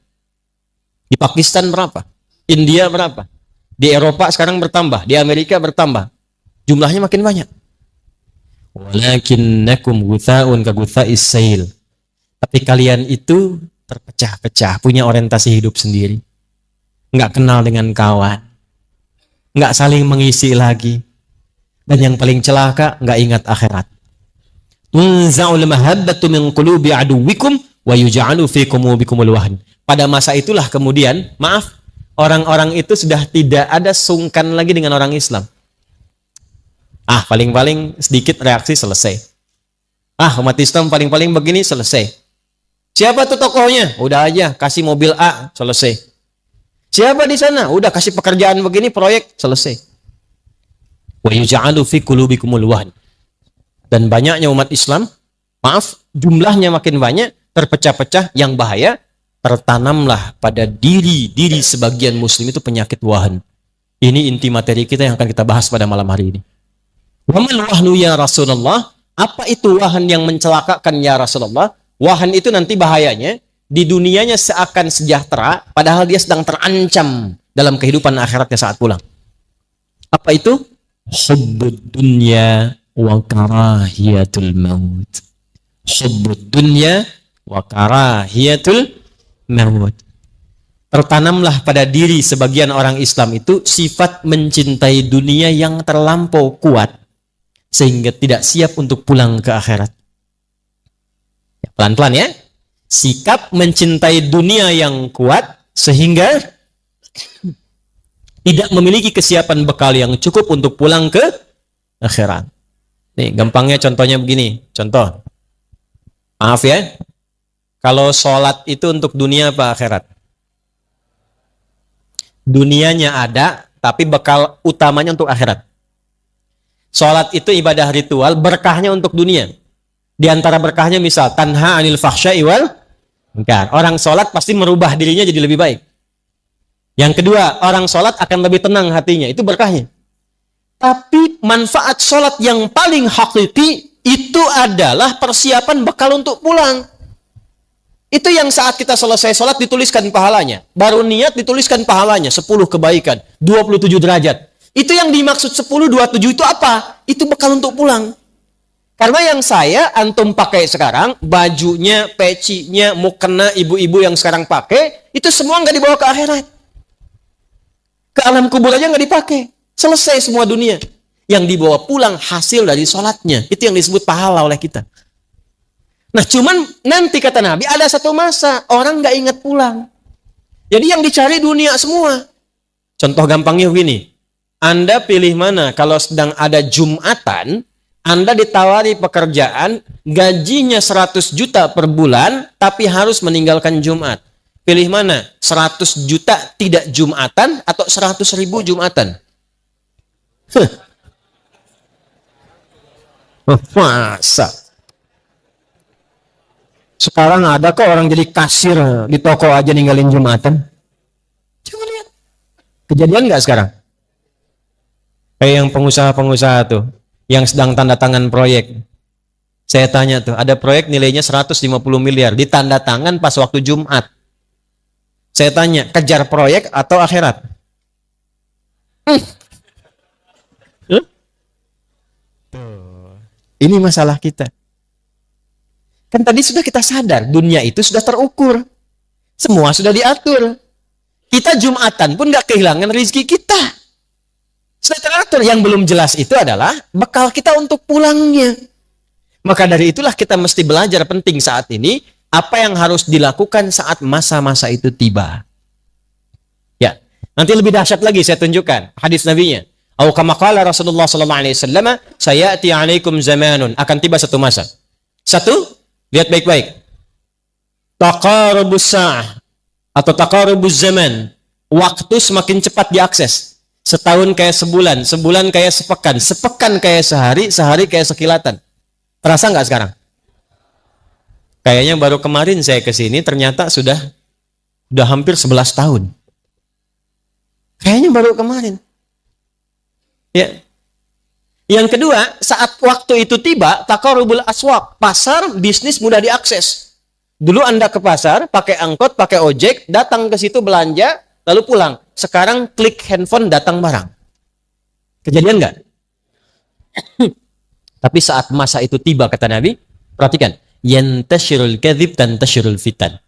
Di Pakistan berapa? India berapa? Di Eropa sekarang bertambah. Di Amerika bertambah. Jumlahnya makin banyak. Walakinnakum gutha'un ka gutha'is sail. Tapi kalian itu terpecah-pecah, punya orientasi hidup sendiri. Nggak kenal dengan kawan. Nggak saling mengisi lagi. Dan yang paling celaka, nggak ingat akhirat. Tunza'ul mahabbatu min qulubi aduwikum wa yuj'alu fi qulubikumul wahn. Pada masa itulah kemudian, maaf, orang-orang itu sudah tidak ada sungkan lagi dengan orang Islam. Paling-paling sedikit reaksi selesai. Umat Islam paling-paling begini selesai. Siapa tuh tokohnya? Udah aja, kasih mobil A, selesai. Siapa di sana? Udah kasih pekerjaan begini, proyek, selesai. Wa yuj'alu fi qulubikumul wahn. Dan banyaknya umat Islam, maaf, jumlahnya makin banyak, terpecah-pecah, yang bahaya, tertanamlah pada diri sebagian muslim itu penyakit wahan. Ini inti materi kita yang akan kita bahas pada malam hari ini. Wa mal wahnu ya Rasulullah? Apa itu wahan yang mencelakakan ya Rasulullah? Wahan itu nanti bahayanya, di dunianya seakan sejahtera, padahal dia sedang terancam dalam kehidupan akhiratnya saat pulang. Apa itu? Hubbud dunya wa karahiyatul maut. Hubbud dunya wa karahiyatul maut. Tertanamlah pada diri sebagian orang Islam itu sifat mencintai dunia yang terlampau kuat, sehingga tidak siap untuk pulang ke akhirat. Pelan-pelan ya. Sikap mencintai dunia yang kuat sehingga tidak memiliki kesiapan bekal yang cukup untuk pulang ke akhirat. Nih, gampangnya contohnya begini. Contoh. Maaf ya. Kalau sholat itu untuk dunia apa akhirat? Dunianya ada, tapi bekal utamanya untuk akhirat. Sholat itu ibadah ritual, berkahnya untuk dunia. Di antara berkahnya misal, tanha anil fahsya'i wal munkar. Orang sholat pasti merubah dirinya jadi lebih baik. Yang kedua, orang sholat akan lebih tenang hatinya. Itu berkahnya. Tapi manfaat sholat yang paling hakiki itu adalah persiapan bekal untuk pulang. Itu yang saat kita selesai sholat dituliskan pahalanya. Baru niat dituliskan pahalanya. 10 kebaikan, 27 derajat. Itu yang dimaksud 10, 27 itu apa? Itu bekal untuk pulang. Karena yang antum pakai sekarang, bajunya, pecinya, mukena ibu-ibu yang sekarang pakai, itu semua nggak dibawa ke akhirat. Ke alam kubur aja nggak dipakai. Selesai semua dunia. Yang dibawa pulang hasil dari sholatnya. Itu yang disebut pahala oleh kita. Nah cuman nanti kata Nabi, ada satu masa, orang nggak ingat pulang. Jadi yang dicari dunia semua. Contoh gampangnya begini. Anda pilih mana kalau sedang ada Jumatan, Anda ditawari pekerjaan, gajinya 100 juta per bulan, tapi harus meninggalkan Jumat. Pilih mana? 100 juta tidak Jumatan atau 100.000 Jumatan? Masa? Sekarang ada kok orang jadi kasir di toko aja ninggalin Jumatan? Coba lihat. Kejadian nggak sekarang? Kayak yang pengusaha-pengusaha tuh, yang sedang tanda tangan proyek. Saya tanya tuh, ada proyek nilainya 150 miliar, ditanda tangan pas waktu Jumat. Saya tanya, kejar proyek atau akhirat? Huh? Ini masalah kita. Kan tadi sudah kita sadar, dunia itu sudah terukur. Semua sudah diatur. Kita Jumatan pun gak kehilangan rezeki kita. Sudah teratur. Yang belum jelas itu adalah bekal kita untuk pulangnya. Maka dari itulah kita mesti belajar penting saat ini, apa yang harus dilakukan saat masa-masa itu tiba. Ya, nanti lebih dahsyat lagi saya tunjukkan hadis nabinya. Au kama qala Rasulullah sallallahu alaihi wasallam, sayati alaikum zamanun, akan tiba satu masa. Satu, lihat baik-baik. Taqarubus sa'ah atau taqarubuz zaman. Waktu semakin cepat diakses. Setahun kayak sebulan, sebulan kayak sepekan, sepekan kayak sehari, sehari kayak sekilatan. Terasa nggak sekarang? Kayaknya baru kemarin saya ke sini, ternyata sudah hampir 11 tahun. Kayaknya baru kemarin. Ya. Yang kedua, saat waktu itu tiba, taqarubul aswaq, pasar bisnis mudah diakses. Dulu Anda ke pasar, pakai angkot, pakai ojek, datang ke situ belanja, lalu pulang. Sekarang klik handphone, datang barang. Kejadian nggak? Tapi saat masa itu tiba, kata Nabi, perhatikan, yantashirul kadhib tantashirul fitan.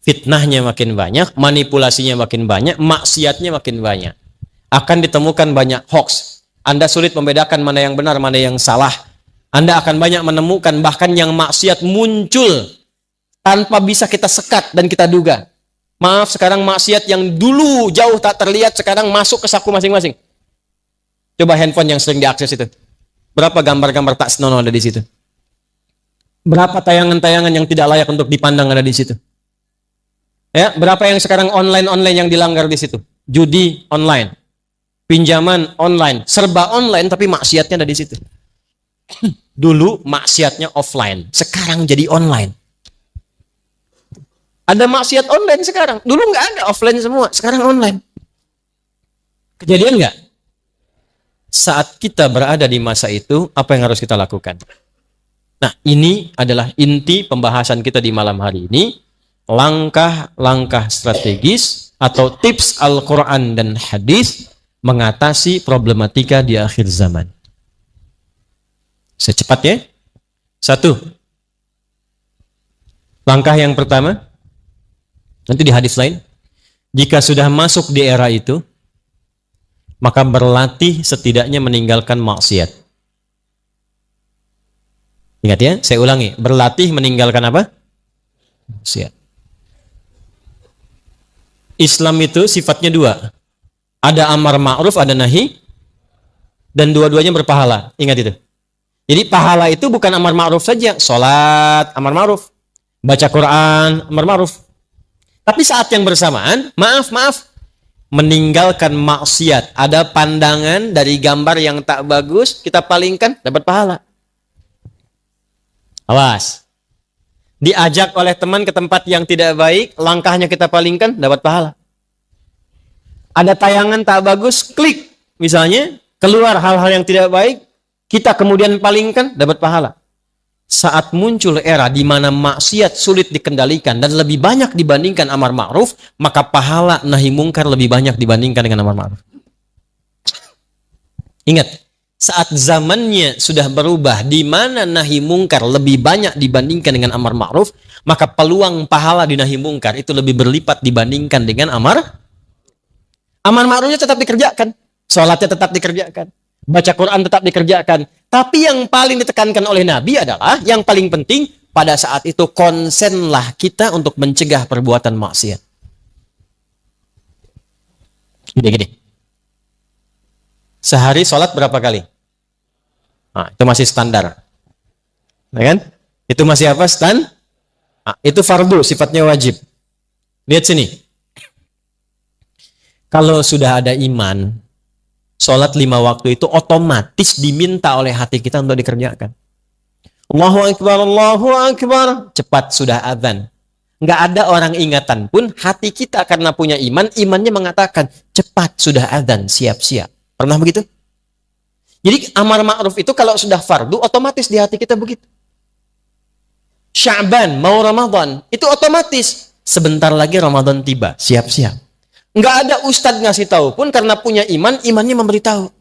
Fitnahnya makin banyak, manipulasinya makin banyak, maksiatnya makin banyak. Akan ditemukan banyak hoax. Anda sulit membedakan mana yang benar, mana yang salah. Anda akan banyak menemukan bahkan yang maksiat muncul tanpa bisa kita sekat dan kita duga. Maaf, sekarang maksiat yang dulu jauh tak terlihat, sekarang masuk ke saku masing-masing. Coba handphone yang sering diakses itu. Berapa gambar-gambar tak senonoh ada di situ? Berapa tayangan-tayangan yang tidak layak untuk dipandang ada di situ? Ya, berapa yang sekarang online yang dilanggar di situ? Judi online, pinjaman online, serba online tapi maksiatnya ada di situ. Dulu maksiatnya offline, sekarang jadi online. Ada maksiat online sekarang. Dulu nggak ada, offline semua, sekarang online. Kejadian nggak? Saat kita berada di masa itu, apa yang harus kita lakukan? Nah, ini adalah inti pembahasan kita di malam hari ini. Langkah-langkah strategis atau tips Al-Quran dan hadis mengatasi problematika di akhir zaman. Secepatnya. Satu. Langkah yang pertama, nanti di hadis lain, jika sudah masuk di era itu, maka berlatih setidaknya meninggalkan maksiat. Ingat ya, saya ulangi, berlatih meninggalkan apa? Maksiat. Islam itu sifatnya dua. Ada amar ma'ruf, ada nahi, dan dua-duanya berpahala. Ingat itu. Jadi pahala itu bukan amar ma'ruf saja, sholat, amar ma'ruf, baca Quran, amar ma'ruf. Tapi saat yang bersamaan, maaf, meninggalkan maksiat. Ada pandangan dari gambar yang tak bagus, kita palingkan, dapat pahala. Awas. Diajak oleh teman ke tempat yang tidak baik, langkahnya kita palingkan, dapat pahala. Ada tayangan tak bagus, klik. Misalnya, keluar hal-hal yang tidak baik, kita kemudian palingkan, dapat pahala. Saat muncul era di mana maksiat sulit dikendalikan dan lebih banyak dibandingkan amar ma'ruf, maka pahala nahi mungkar lebih banyak dibandingkan dengan amar ma'ruf. Ingat, saat zamannya sudah berubah, di mana nahi mungkar lebih banyak dibandingkan dengan amar ma'ruf, maka peluang pahala di nahi mungkar itu lebih berlipat dibandingkan dengan amar ma'rufnya tetap dikerjakan, sholatnya tetap dikerjakan, baca Quran tetap dikerjakan. Tapi yang paling ditekankan oleh Nabi adalah, yang paling penting, pada saat itu konsenlah kita untuk mencegah perbuatan maksiat. Gini. Sehari sholat berapa kali? Nah, itu masih standar. Nah, kan? Itu masih apa? Nah, itu fardu, sifatnya wajib. Lihat sini. Kalau sudah ada iman, sholat 5 waktu itu otomatis diminta oleh hati kita untuk dikerjakan. Allahu Akbar, Allahu Akbar. Cepat sudah azan. Nggak ada orang ingatan pun, hati kita karena punya iman, imannya mengatakan, cepat sudah azan, siap-siap. Pernah begitu? Jadi amar ma'ruf itu kalau sudah fardu, otomatis di hati kita begitu. Sya'ban, mau Ramadan, itu otomatis. Sebentar lagi Ramadan tiba, siap-siap. Nggak ada ustadz ngasih tahu pun, karena punya iman, imannya memberitahu.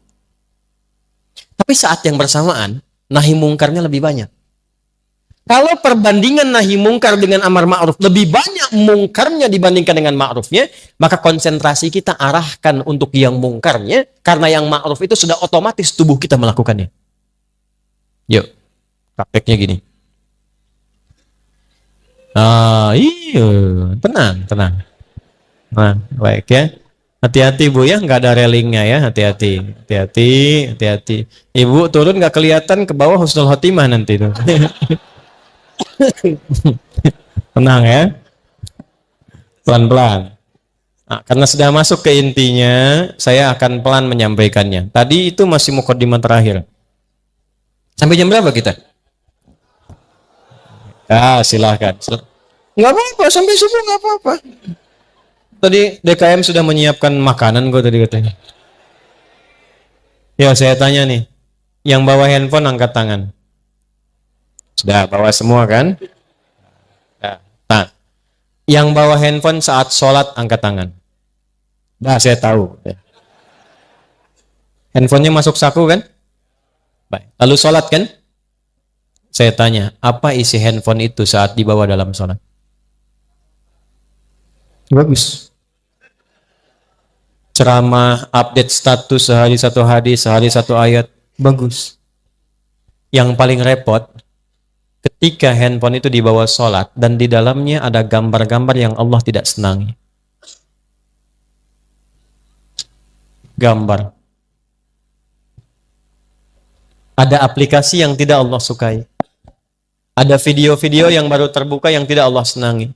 Tapi saat yang bersamaan, nahi mungkarnya lebih banyak. Kalau perbandingan nahi mungkar dengan amar ma'ruf lebih banyak mungkarnya dibandingkan dengan ma'rufnya, maka konsentrasi kita arahkan untuk yang mungkarnya, karena yang ma'ruf itu sudah otomatis tubuh kita melakukannya. Yuk, prakteknya gini. Iya, tenang. Nah, baik ya. Hati-hati Bu ya, nggak ada railingnya ya, hati-hati. Ibu turun nggak kelihatan ke bawah husnul khotimah nanti tuh. Tenang ya, pelan-pelan. Nah, karena sudah masuk ke intinya, saya akan pelan menyampaikannya. Tadi itu masih mukadimah terakhir. Sampai jam berapa kita? Silahkan. Nggak apa-apa, sampai subuh nggak apa-apa. Tadi DKM sudah menyiapkan makanan kok tadi katanya. Ya, saya tanya nih, yang bawa handphone angkat tangan. Sudah bawa semua kan? Nah, yang bawa handphone saat sholat angkat tangan. Nah, saya tahu. Handphonenya masuk saku kan? Baik. Lalu sholat kan? Saya tanya, apa isi handphone itu saat dibawa dalam sholat? Bagus. Ceramah, update status sehari satu hadis, sehari satu ayat. Bagus. Yang paling repot, ketika handphone itu dibawa sholat dan di dalamnya ada gambar-gambar yang Allah tidak senangi. Gambar. Ada aplikasi yang tidak Allah sukai. Ada video-video yang baru terbuka yang tidak Allah senangi.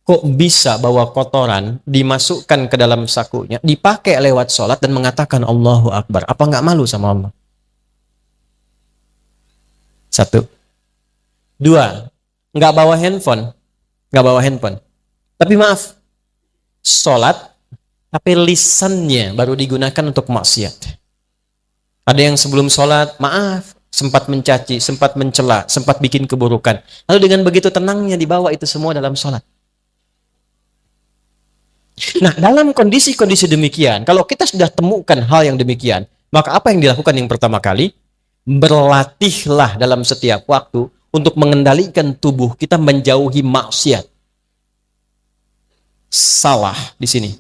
Kok bisa bawa kotoran, dimasukkan ke dalam sakunya, dipakai lewat sholat dan mengatakan Allahu Akbar? Apa nggak malu sama Allah? Satu. Dua, nggak bawa handphone. Tapi maaf, sholat, tapi lisannya baru digunakan untuk maksiat. Ada yang sebelum sholat, maaf, sempat mencaci, sempat mencela, sempat bikin keburukan. Lalu dengan begitu tenangnya dibawa itu semua dalam sholat. Nah, dalam kondisi-kondisi demikian, kalau kita sudah temukan hal yang demikian, maka apa yang dilakukan yang pertama kali? Berlatihlah dalam setiap waktu untuk mengendalikan tubuh kita menjauhi maksiat. Salah di sini.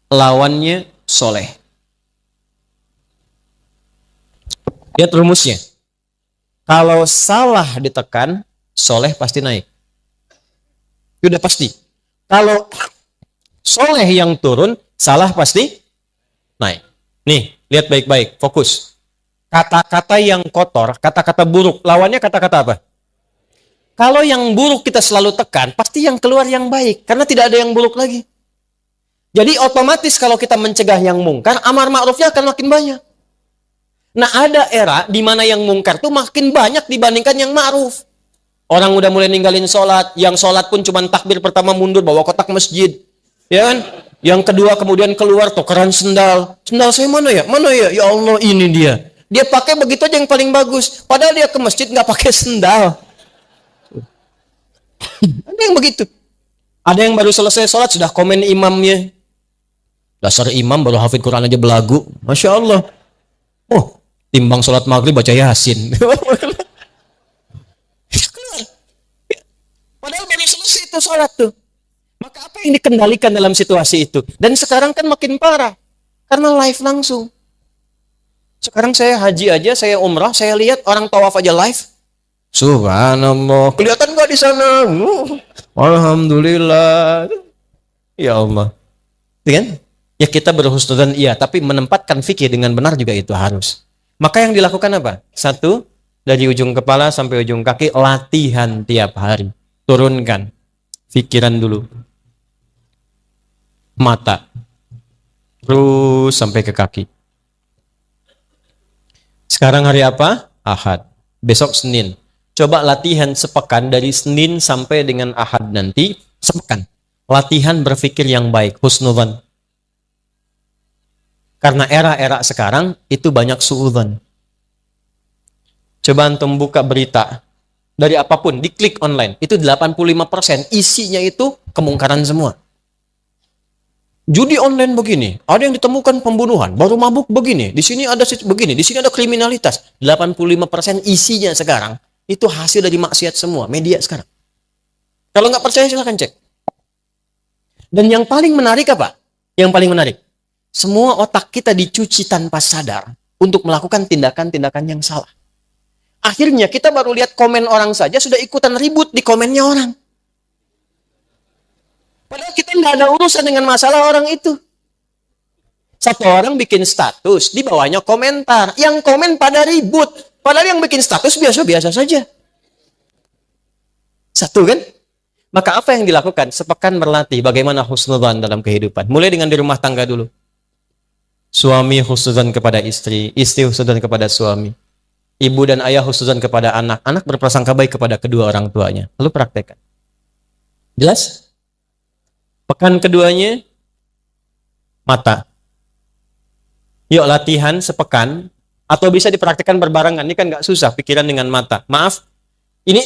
Lawannya soleh. Lihat rumusnya. Kalau salah ditekan, soleh pasti naik. Sudah pasti. Kalau soleh yang turun, salah pasti naik. Nih, lihat baik-baik, fokus. Kata-kata yang kotor, kata-kata buruk, lawannya kata-kata apa? Kalau yang buruk kita selalu tekan, pasti yang keluar yang baik, karena tidak ada yang buruk lagi. Jadi otomatis kalau kita mencegah yang mungkar, amar ma'rufnya akan makin banyak. Nah, ada era di mana yang mungkar tuh makin banyak dibandingkan yang ma'ruf. Orang udah mulai ninggalin sholat, yang sholat pun cuma takbir pertama mundur, bawa kotak masjid. Ya kan? Yang kedua kemudian keluar tukeran sendal. Sendal saya mana ya? Mana ya? Ya Allah, ini dia. Dia pakai begitu aja yang paling bagus. Padahal dia ke masjid nggak pakai sendal. Ada yang begitu. Ada yang baru selesai sholat sudah komen imamnya. Dasar imam baru hafid Quran aja belagu. Masya Allah. Oh, timbang sholat maghrib baca Yasin. Padahal baru selesai itu sholat tuh. Maka apa yang dikendalikan dalam situasi itu? Dan sekarang kan makin parah. Karena live langsung. Sekarang saya haji aja, saya umrah, saya lihat orang tawaf aja live. Subhanallah. Kelihatan nggak di sana? Alhamdulillah. Ya Allah. Kan? Ya kita berhusnudzon iya, tapi menempatkan fikih dengan benar juga itu harus. Maka yang dilakukan apa? Satu, dari ujung kepala sampai ujung kaki, latihan tiap hari. Turunkan pikiran dulu, mata, terus sampai ke kaki. Sekarang hari apa? Ahad. Besok Senin. Coba latihan sepekan dari Senin sampai dengan Ahad nanti, sepekan. Latihan berpikir yang baik, husnudzon. Karena era-era sekarang itu banyak suudzon. Coba antum buka berita dari apapun, diklik online, itu 85% isinya itu kemungkaran semua. Judi online begini, ada yang ditemukan pembunuhan, baru mabuk begini, di sini ada begini, di sini ada kriminalitas. 85% isinya sekarang itu hasil dari maksiat semua, media sekarang. Kalau nggak percaya silahkan cek. Dan yang paling menarik apa? Yang paling menarik, semua otak kita dicuci tanpa sadar untuk melakukan tindakan-tindakan yang salah. Akhirnya kita baru lihat komen orang saja sudah ikutan ribut di komennya orang. Padahal kita nggak ada urusan dengan masalah orang itu. Satu orang bikin status, di bawahnya komentar. Yang komen pada ribut. Padahal yang bikin status biasa-biasa saja. Satu kan? Maka apa yang dilakukan? Sepekan berlatih bagaimana husnudzan dalam kehidupan. Mulai dengan di rumah tangga dulu. Suami husnudzan kepada istri, istri husnudzan kepada suami. Ibu dan ayah husnudzan kepada anak, anak berprasangka baik kepada kedua orang tuanya. Lalu praktekkan. Jelas? Pekan keduanya, mata. Yuk latihan sepekan, atau bisa dipraktekkan berbarengan. Ini kan nggak susah, pikiran dengan mata. Maaf, ini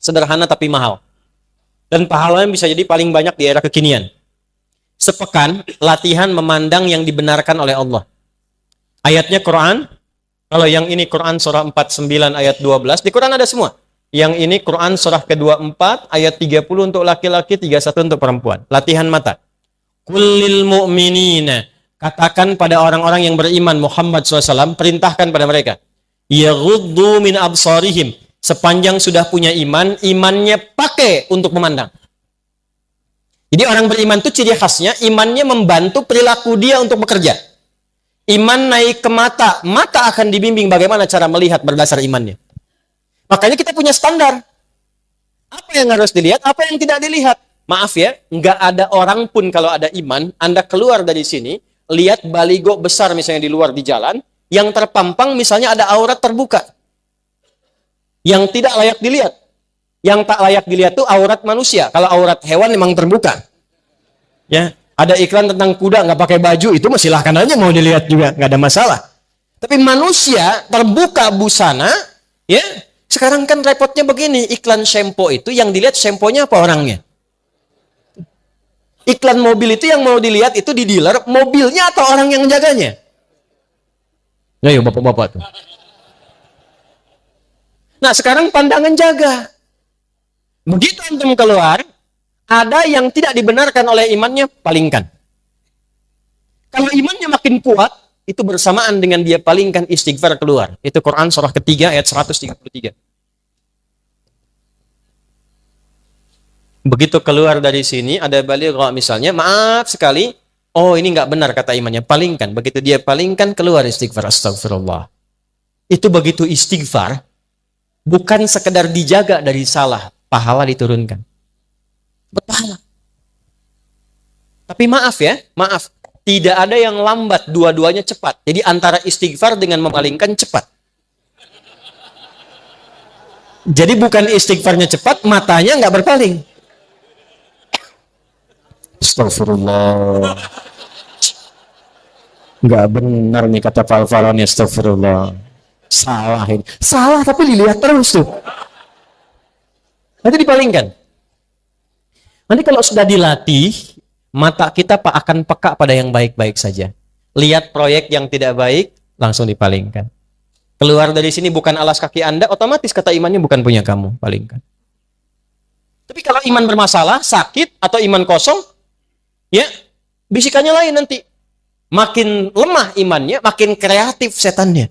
sederhana tapi mahal. Dan pahalanya bisa jadi paling banyak di era kekinian. Sepekan, latihan memandang yang dibenarkan oleh Allah. Ayatnya Quran, kalau yang ini Quran surah 49 ayat 12, di Quran ada semua. Yang ini Quran surah ke-24 ayat 30 untuk laki-laki, 31 untuk perempuan. Latihan mata. Kullil mu'minina. Katakan pada orang-orang yang beriman Muhammad SAW, perintahkan pada mereka. Yaghuddu min absarihim. Sepanjang sudah punya iman, imannya pakai untuk memandang. Jadi orang beriman itu ciri khasnya, imannya membantu perilaku dia untuk bekerja. Iman naik ke mata, mata akan dibimbing bagaimana cara melihat berdasar imannya. Makanya kita punya standar. Apa yang harus dilihat, apa yang tidak dilihat. Maaf ya, nggak ada orang pun kalau ada iman, Anda keluar dari sini, lihat baligo besar misalnya di luar di jalan, yang terpampang misalnya ada aurat terbuka. Yang tidak layak dilihat. Yang tak layak dilihat itu aurat manusia. Kalau aurat hewan memang terbuka. Ya, ada iklan tentang kuda nggak pakai baju, itu mah silahkan aja mau dilihat juga, nggak ada masalah. Tapi manusia terbuka busana, ya. Sekarang kan repotnya begini, iklan shampoo itu yang dilihat shampoo-nya apa orangnya? Iklan mobil itu yang mau dilihat itu di dealer, mobilnya atau orang yang menjaganya? Ya, yuk bapak-bapak tuh. Nah, sekarang pandangan jaga. Begitu antum keluar, ada yang tidak dibenarkan oleh imannya, palingkan. Kalau imannya makin kuat, itu bersamaan dengan dia palingkan istighfar keluar. Itu Quran surah ketiga ayat 133. Begitu keluar dari sini, ada balik misalnya, maaf sekali, oh ini nggak benar kata imannya, palingkan. Begitu dia palingkan, keluar istighfar, astagfirullah. Itu begitu istighfar, bukan sekedar dijaga dari salah, pahala diturunkan. Berpahala. Tapi maaf ya, maaf. Tidak ada yang lambat, dua-duanya cepat. Jadi antara istighfar dengan memalingkan cepat. Jadi bukan istighfarnya cepat, matanya nggak berpaling. Astagfirullah. Nggak benar nih kata Pak Al-Farani, astagfirullah. Salah ini. Salah tapi dilihat terus tuh. Nanti dipalingkan. Nanti kalau sudah dilatih, mata kita akan peka pada yang baik-baik saja. Lihat proyek yang tidak baik, langsung dipalingkan. Keluar dari sini bukan alas kaki Anda, otomatis kata imannya bukan punya kamu, palingkan. Tapi kalau iman bermasalah, sakit, atau iman kosong, ya, bisikannya lain nanti. Makin lemah imannya, makin kreatif setannya.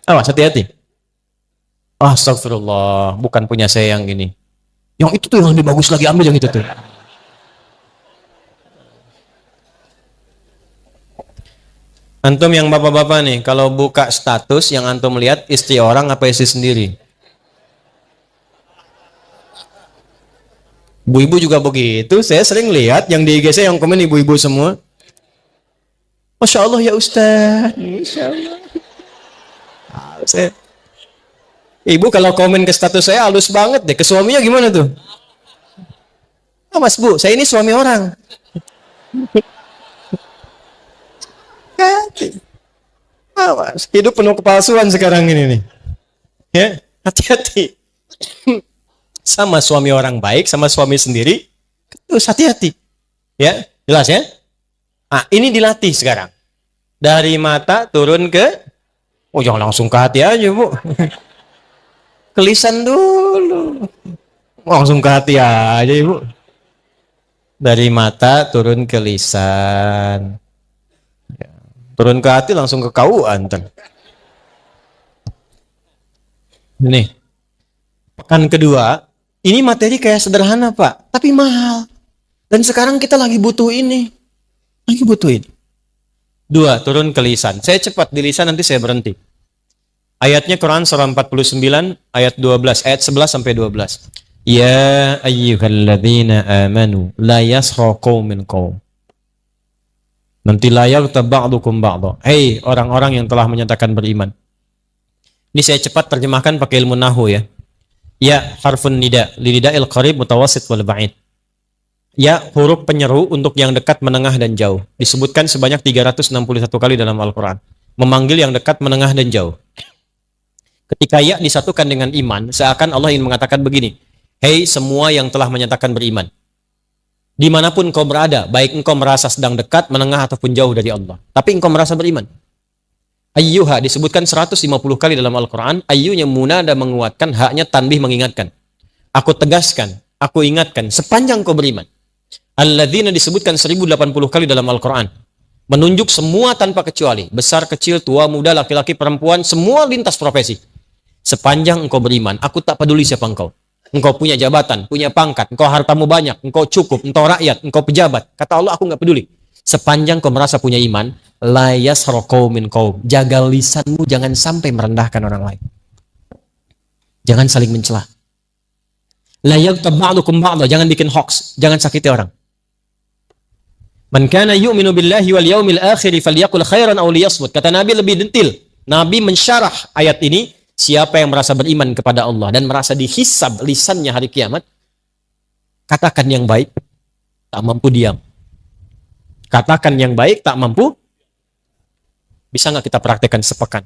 Awas, hati-hati. Astagfirullah, bukan punya saya yang ini. Yang itu tuh yang lebih bagus lagi, ambil yang itu tuh. Antum yang bapak-bapak nih, kalau buka status yang antum lihat istri orang apa istri sendiri? Ibu-ibu juga begitu, saya sering lihat yang di IG saya yang komen ibu-ibu semua. Masya Allah ya Ustaz. Masya Allah. Ibu kalau komen ke status saya halus banget deh, ke suaminya gimana tuh? Oh, Mas Bu, saya ini suami orang. Awas, hidup penuh kepalsuan sekarang ini nih. Ya, hati-hati. Sama suami orang baik, sama suami sendiri, terus hati-hati. Ya, jelas ya? Ah, ini dilatih sekarang. Dari mata turun ke, oh jangan langsung ke hati aja, Bu. Ke lisan dulu. Langsung ke hati aja, Ibu. Dari mata turun ke lisan. Ya. Turun ke hati langsung ke kauan. Nih, pekan kedua, ini materi kayak sederhana, Pak, tapi mahal. Dan sekarang kita lagi butuh ini. Lagi butuh ini. 2, turun ke lisan. Saya cepat di lisan, nanti saya berhenti. Ayatnya Quran surah 49, ayat 12, ayat 11 sampai 12. Ya ayyuhalladzina amanu la yasra qaumin qaum. Nanti la yaghtab ba'dukum ba'dha. Hei orang-orang yang telah menyatakan beriman. Ini saya cepat terjemahkan pakai ilmu nahwu ya. Ya harfun nida, linida'il qarib mutawassit wal ba'id. Ya huruf penyeru untuk yang dekat, menengah dan jauh. Disebutkan sebanyak 361 kali dalam Al-Qur'an. Memanggil yang dekat, menengah dan jauh. Ketika ya disatukan dengan iman, seakan Allah ingin mengatakan begini. Hei semua yang telah menyatakan beriman. Dimanapun kau berada, baik engkau merasa sedang dekat, menengah ataupun jauh dari Allah. Tapi engkau merasa beriman. Ayyuha disebutkan 150 kali dalam Al-Quran. Ayyunya munada menguatkan, haknya tanbih mengingatkan. Aku tegaskan, aku ingatkan, sepanjang kau beriman. Alladzina disebutkan 1080 kali dalam Al-Quran. Menunjuk semua tanpa kecuali. Besar, kecil, tua, muda, laki-laki, perempuan, semua lintas profesi. Sepanjang engkau beriman, aku tak peduli siapa engkau. Engkau punya jabatan, punya pangkat, engkau hartamu banyak, engkau cukup, engkau rakyat, engkau pejabat. Kata Allah, aku nggak peduli. Sepanjang kau merasa punya iman, la yasra qaumin qaum. Jaga lisanmu, jangan sampai merendahkan orang lain. Jangan saling mencela. La yaghtab ba'dukum ba'dha, jangan bikin hoax, jangan sakiti orang. Man kana yu'minu billahi wal yaumil akhir falyaqul khairan aw liyasmut. Kata Nabi lebih detail. Nabi mensyarah ayat ini, siapa yang merasa beriman kepada Allah dan merasa dihisab lisannya hari kiamat, katakan yang baik, tak mampu diam. Katakan yang baik, tak mampu. Bisa nggak kita praktekkan sepekan?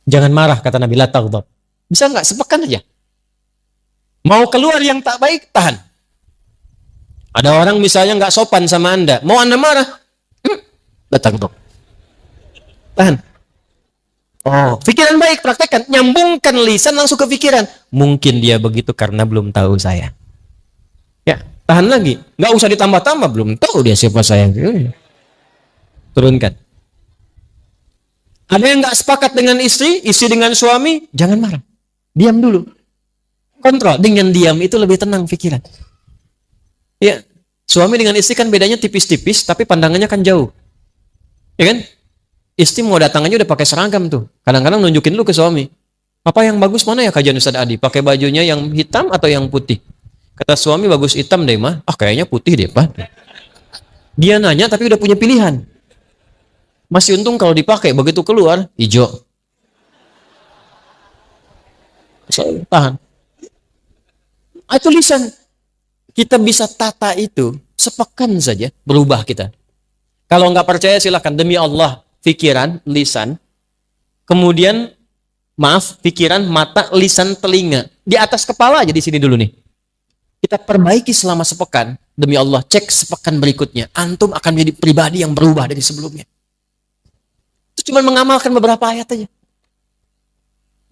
Jangan marah, kata Nabi, la taghdab. Bisa nggak sepekan aja? Mau keluar yang tak baik, tahan. Ada orang misalnya nggak sopan sama Anda, mau Anda marah, datang dok, tahan. Oh, pikiran baik, praktekkan, nyambungkan lisan langsung ke pikiran. Mungkin dia begitu karena belum tahu saya. Ya, tahan lagi, nggak usah ditambah-tambah, belum tahu dia siapa saya. Turunkan. Ada yang nggak sepakat dengan istri, istri dengan suami, jangan marah, diam dulu. Kontrol, dengan diam itu lebih tenang pikiran. Ya, suami dengan istri kan bedanya tipis-tipis, tapi pandangannya kan jauh. Ya kan? Istri mau datang aja udah pakai seragam tuh. Kadang-kadang nunjukin lu ke suami. Apa yang bagus mana ya kajian Ustaz Adi? Pakai bajunya yang hitam atau yang putih? Kata suami bagus hitam deh mah. Ah kayaknya putih deh Pak. Dia nanya tapi udah punya pilihan. Masih untung kalau dipakai, begitu keluar hijau. Tahan. Itu lisan. Kita bisa tata itu sepekan saja, berubah kita. Kalau nggak percaya silakan, demi Allah, pikiran, lisan, kemudian maaf, pikiran, mata, lisan, telinga, di atas kepala aja di sini dulu nih. Kita perbaiki selama sepekan, demi Allah, cek sepekan berikutnya, antum akan menjadi pribadi yang berubah dari sebelumnya. Itu cuma mengamalkan beberapa ayat aja.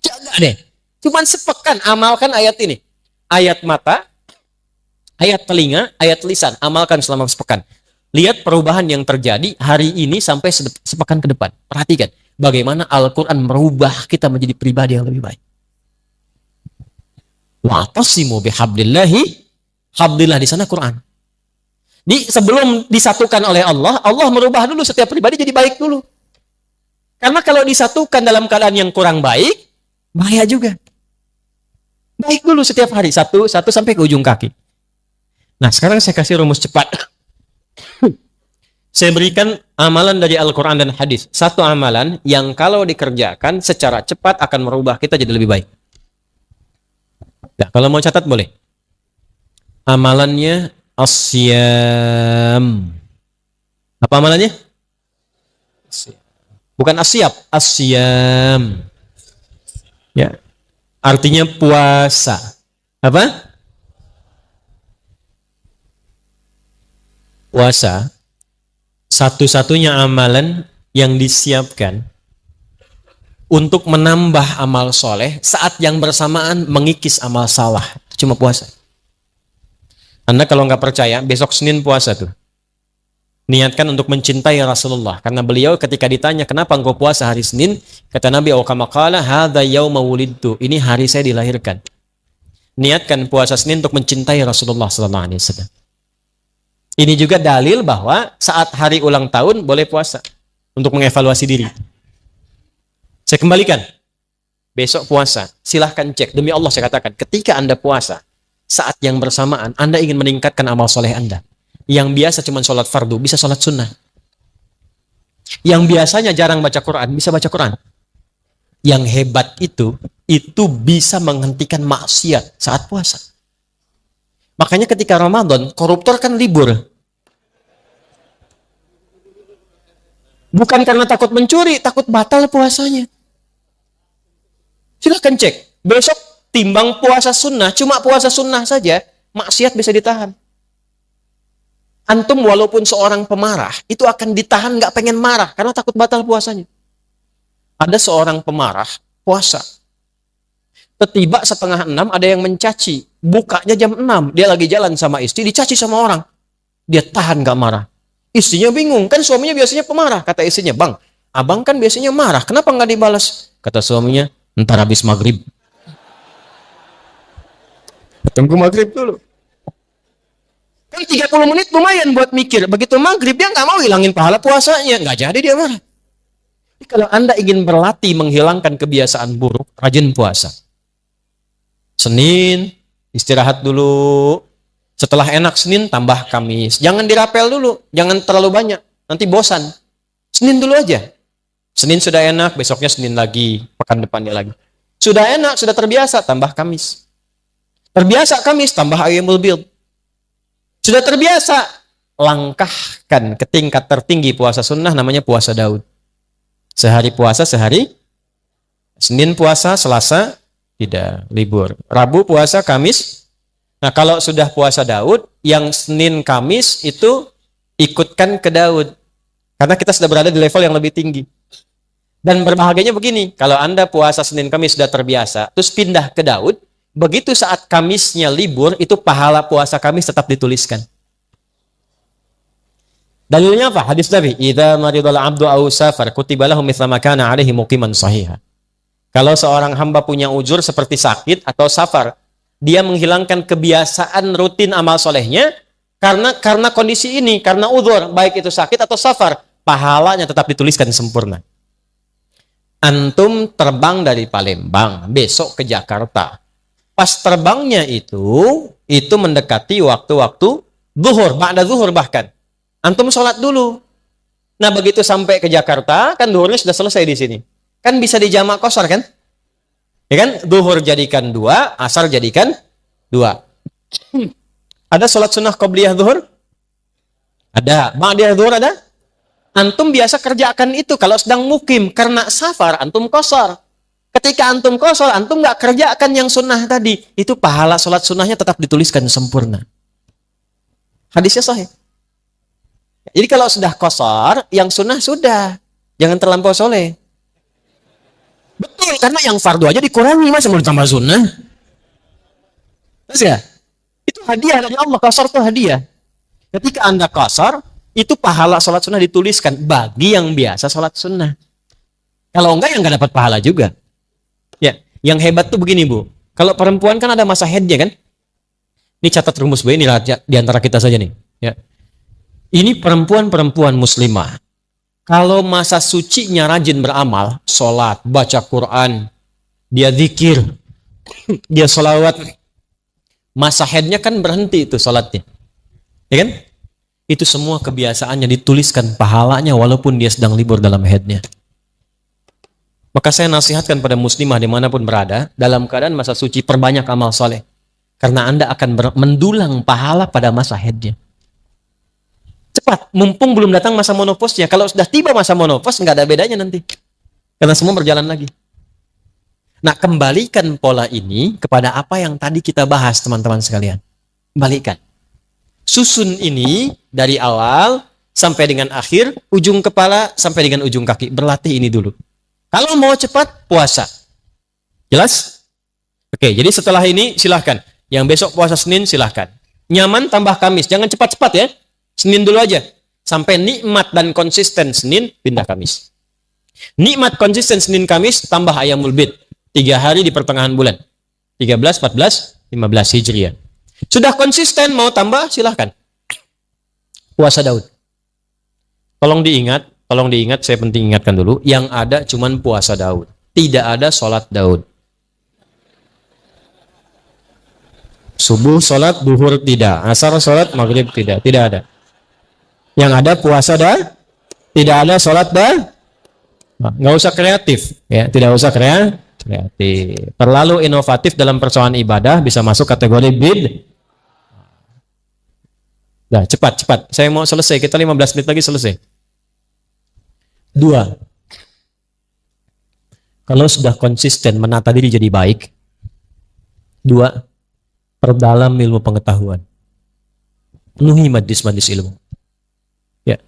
Jaga deh, cuma sepekan amalkan ayat ini, ayat mata, ayat telinga, ayat lisan, amalkan selama sepekan. Lihat perubahan yang terjadi hari ini sampai sepekan ke depan. Perhatikan bagaimana Al-Quran merubah kita menjadi pribadi yang lebih baik. Wa'tasimu bihablillahi, hablillah di sana Quran. Sebelum disatukan oleh Allah, Allah merubah dulu setiap pribadi jadi baik dulu. Karena kalau disatukan dalam keadaan yang kurang baik, bahaya juga. Baik dulu setiap hari, satu sampai ke ujung kaki. Nah, sekarang saya kasih rumus cepat. Saya berikan amalan dari Al-Quran dan hadis. Satu amalan yang kalau dikerjakan secara cepat akan merubah kita jadi lebih baik. Nah, kalau mau catat boleh. Amalannya asyam. Apa amalannya? Bukan asyab, asyam. Ya. Artinya puasa. Apa? Puasa satu-satunya amalan yang disiapkan untuk menambah amal soleh saat yang bersamaan mengikis amal salah. Itu cuma puasa. Anda kalau nggak percaya, besok Senin puasa tuh. Niatkan untuk mencintai Rasulullah. Karena beliau ketika ditanya, kenapa engkau puasa hari Senin? Kata Nabi, kama qala hadza yauma wulidtu. Ini hari saya dilahirkan. Niatkan puasa Senin untuk mencintai Rasulullah sallallahu alaihi wasallam. Ini juga dalil bahwa saat hari ulang tahun boleh puasa untuk mengevaluasi diri. Saya kembalikan. Besok puasa, silahkan cek. Demi Allah saya katakan, ketika Anda puasa, saat yang bersamaan Anda ingin meningkatkan amal soleh Anda. Yang biasa cuma sholat fardu, bisa sholat sunnah. Yang biasanya jarang baca Quran, bisa baca Quran. Yang hebat itu bisa menghentikan maksiat saat puasa. Makanya ketika Ramadan, koruptor kan libur. Bukan karena takut mencuri, takut batal puasanya. Silahkan cek. Besok timbang puasa sunnah, cuma puasa sunnah saja, maksiat bisa ditahan. Antum walaupun seorang pemarah, itu akan ditahan nggak pengen marah, karena takut batal puasanya. Ada seorang pemarah, puasa. Tiba 5:30 ada yang mencaci. Bukanya jam 6. Dia lagi jalan sama istri, dicaci sama orang. Dia tahan gak marah. Istrinya bingung. Kan suaminya biasanya pemarah. Kata istrinya, bang, abang kan biasanya marah. Kenapa gak dibalas? Kata suaminya, ntar habis maghrib. Tunggu maghrib dulu. Kan 30 menit lumayan buat mikir. Begitu maghrib, dia gak mau hilangin pahala puasanya. Gak jadi dia marah. Jadi, kalau Anda ingin berlatih menghilangkan kebiasaan buruk, rajin puasa. Senin, istirahat dulu. Setelah enak Senin, tambah Kamis. Jangan dirapel dulu. Jangan terlalu banyak. Nanti bosan. Senin dulu aja. Senin sudah enak, besoknya Senin lagi. Pekan depannya lagi. Sudah enak, sudah terbiasa, tambah Kamis. Terbiasa Kamis, tambah Ayyamul Bid. Sudah terbiasa, langkahkan ke tingkat tertinggi puasa sunnah, namanya puasa Daud. Sehari puasa, sehari. Senin puasa, Selasa tidak libur. Rabu puasa, Kamis. Nah, kalau sudah puasa Daud, yang Senin Kamis itu ikutkan ke Daud. Karena kita sudah berada di level yang lebih tinggi. Dan berbahagianya begini, kalau Anda puasa Senin Kamis sudah terbiasa, terus pindah ke Daud, begitu saat Kamisnya libur, itu pahala puasa Kamis tetap dituliskan. Dalilnya apa? Hadis Nabi, "Idza maridal 'abdu aw safar, kutiba lahu mithla ma kana 'alaihi muqiman shahiha." Kalau seorang hamba punya ujur seperti sakit atau safar, dia menghilangkan kebiasaan rutin amal solehnya karena kondisi ini, karena uzur, baik itu sakit atau safar, pahalanya tetap dituliskan sempurna. Antum terbang dari Palembang, besok ke Jakarta. Pas terbangnya itu mendekati waktu-waktu zuhur, ba'da zuhur bahkan. Antum sholat dulu. Nah, begitu sampai ke Jakarta, kan zuhurnya sudah selesai di sini. Kan bisa dijamak qashar kan? Ya kan? Zuhur jadikan 2, asar jadikan 2. Ada sholat sunnah qobliyah zuhur? Ada. Ba'diyah zuhur ada? Antum biasa kerjakan itu kalau sedang mukim. Karena safar, antum qashar. Ketika antum qashar, antum nggak kerjakan yang sunnah tadi. Itu pahala sholat sunnahnya tetap dituliskan sempurna. Hadisnya sahih. Jadi kalau sudah qashar, yang sunnah sudah. Jangan terlampau soleh. Betul, karena yang fardu aja dikurangi, masa mau ditambah sunnah? Terus ya? Itu hadiah dari Allah, qashar itu hadiah. Ketika Anda qashar, itu pahala sholat sunnah dituliskan bagi yang biasa sholat sunnah. Kalau enggak, yang enggak dapat pahala juga. Ya, yang hebat tuh begini, Bu. Kalau perempuan kan ada masa haidnya kan? Ini catat rumus, Bu, ini di antara kita saja nih. Ya. Ini perempuan-perempuan muslimah. Kalau masa sucinya rajin beramal, sholat, baca Quran, dia zikir, dia sholawat, masa haidnya kan berhenti itu sholatnya. Ya kan? Itu semua kebiasaannya dituliskan pahalanya walaupun dia sedang libur dalam haidnya. Maka saya nasihatkan pada muslimah dimanapun berada, dalam keadaan masa suci perbanyak amal soleh. Karena Anda akan mendulang pahala pada masa haidnya. Cepat Cepat, mumpung belum datang masa monoposnya. Kalau sudah tiba masa monopos, nggak ada bedanya nanti. Karena semua berjalan lagi. Nah, kembalikan pola ini kepada apa yang tadi kita bahas, teman-teman sekalian. Kembalikan. Susun ini dari awal sampai dengan akhir, ujung kepala sampai dengan ujung kaki. Berlatih ini dulu. Kalau mau cepat, puasa. Jelas? Oke, jadi setelah ini silahkan. Yang besok puasa Senin silahkan. Nyaman tambah Kamis. Jangan cepat-cepat ya. Senin dulu aja. Sampai nikmat dan konsisten Senin, pindah Kamis. Nikmat konsisten Senin Kamis, tambah Ayyamul Bid. 3 hari di pertengahan bulan. 13, 14, 15 Hijriah. Sudah konsisten, mau tambah, silahkan. Puasa Daud. Tolong diingat, saya penting ingatkan dulu. Yang ada cuman puasa Daud. Tidak ada sholat Daud. Subuh sholat, duhur tidak. Asar sholat, maghrib tidak. Tidak ada. Yang ada puasa dah. Tidak ada sholat dah. Nggak usah kreatif. Ya, tidak usah kreatif. Terlalu inovatif dalam persoalan ibadah bisa masuk kategori bid. Nah, cepat. Saya mau selesai. Kita 15 menit lagi selesai. 2. Kalau sudah konsisten menata diri jadi baik. 2. Perdalam ilmu pengetahuan. Penuhi majlis-majlis ilmu. Ya.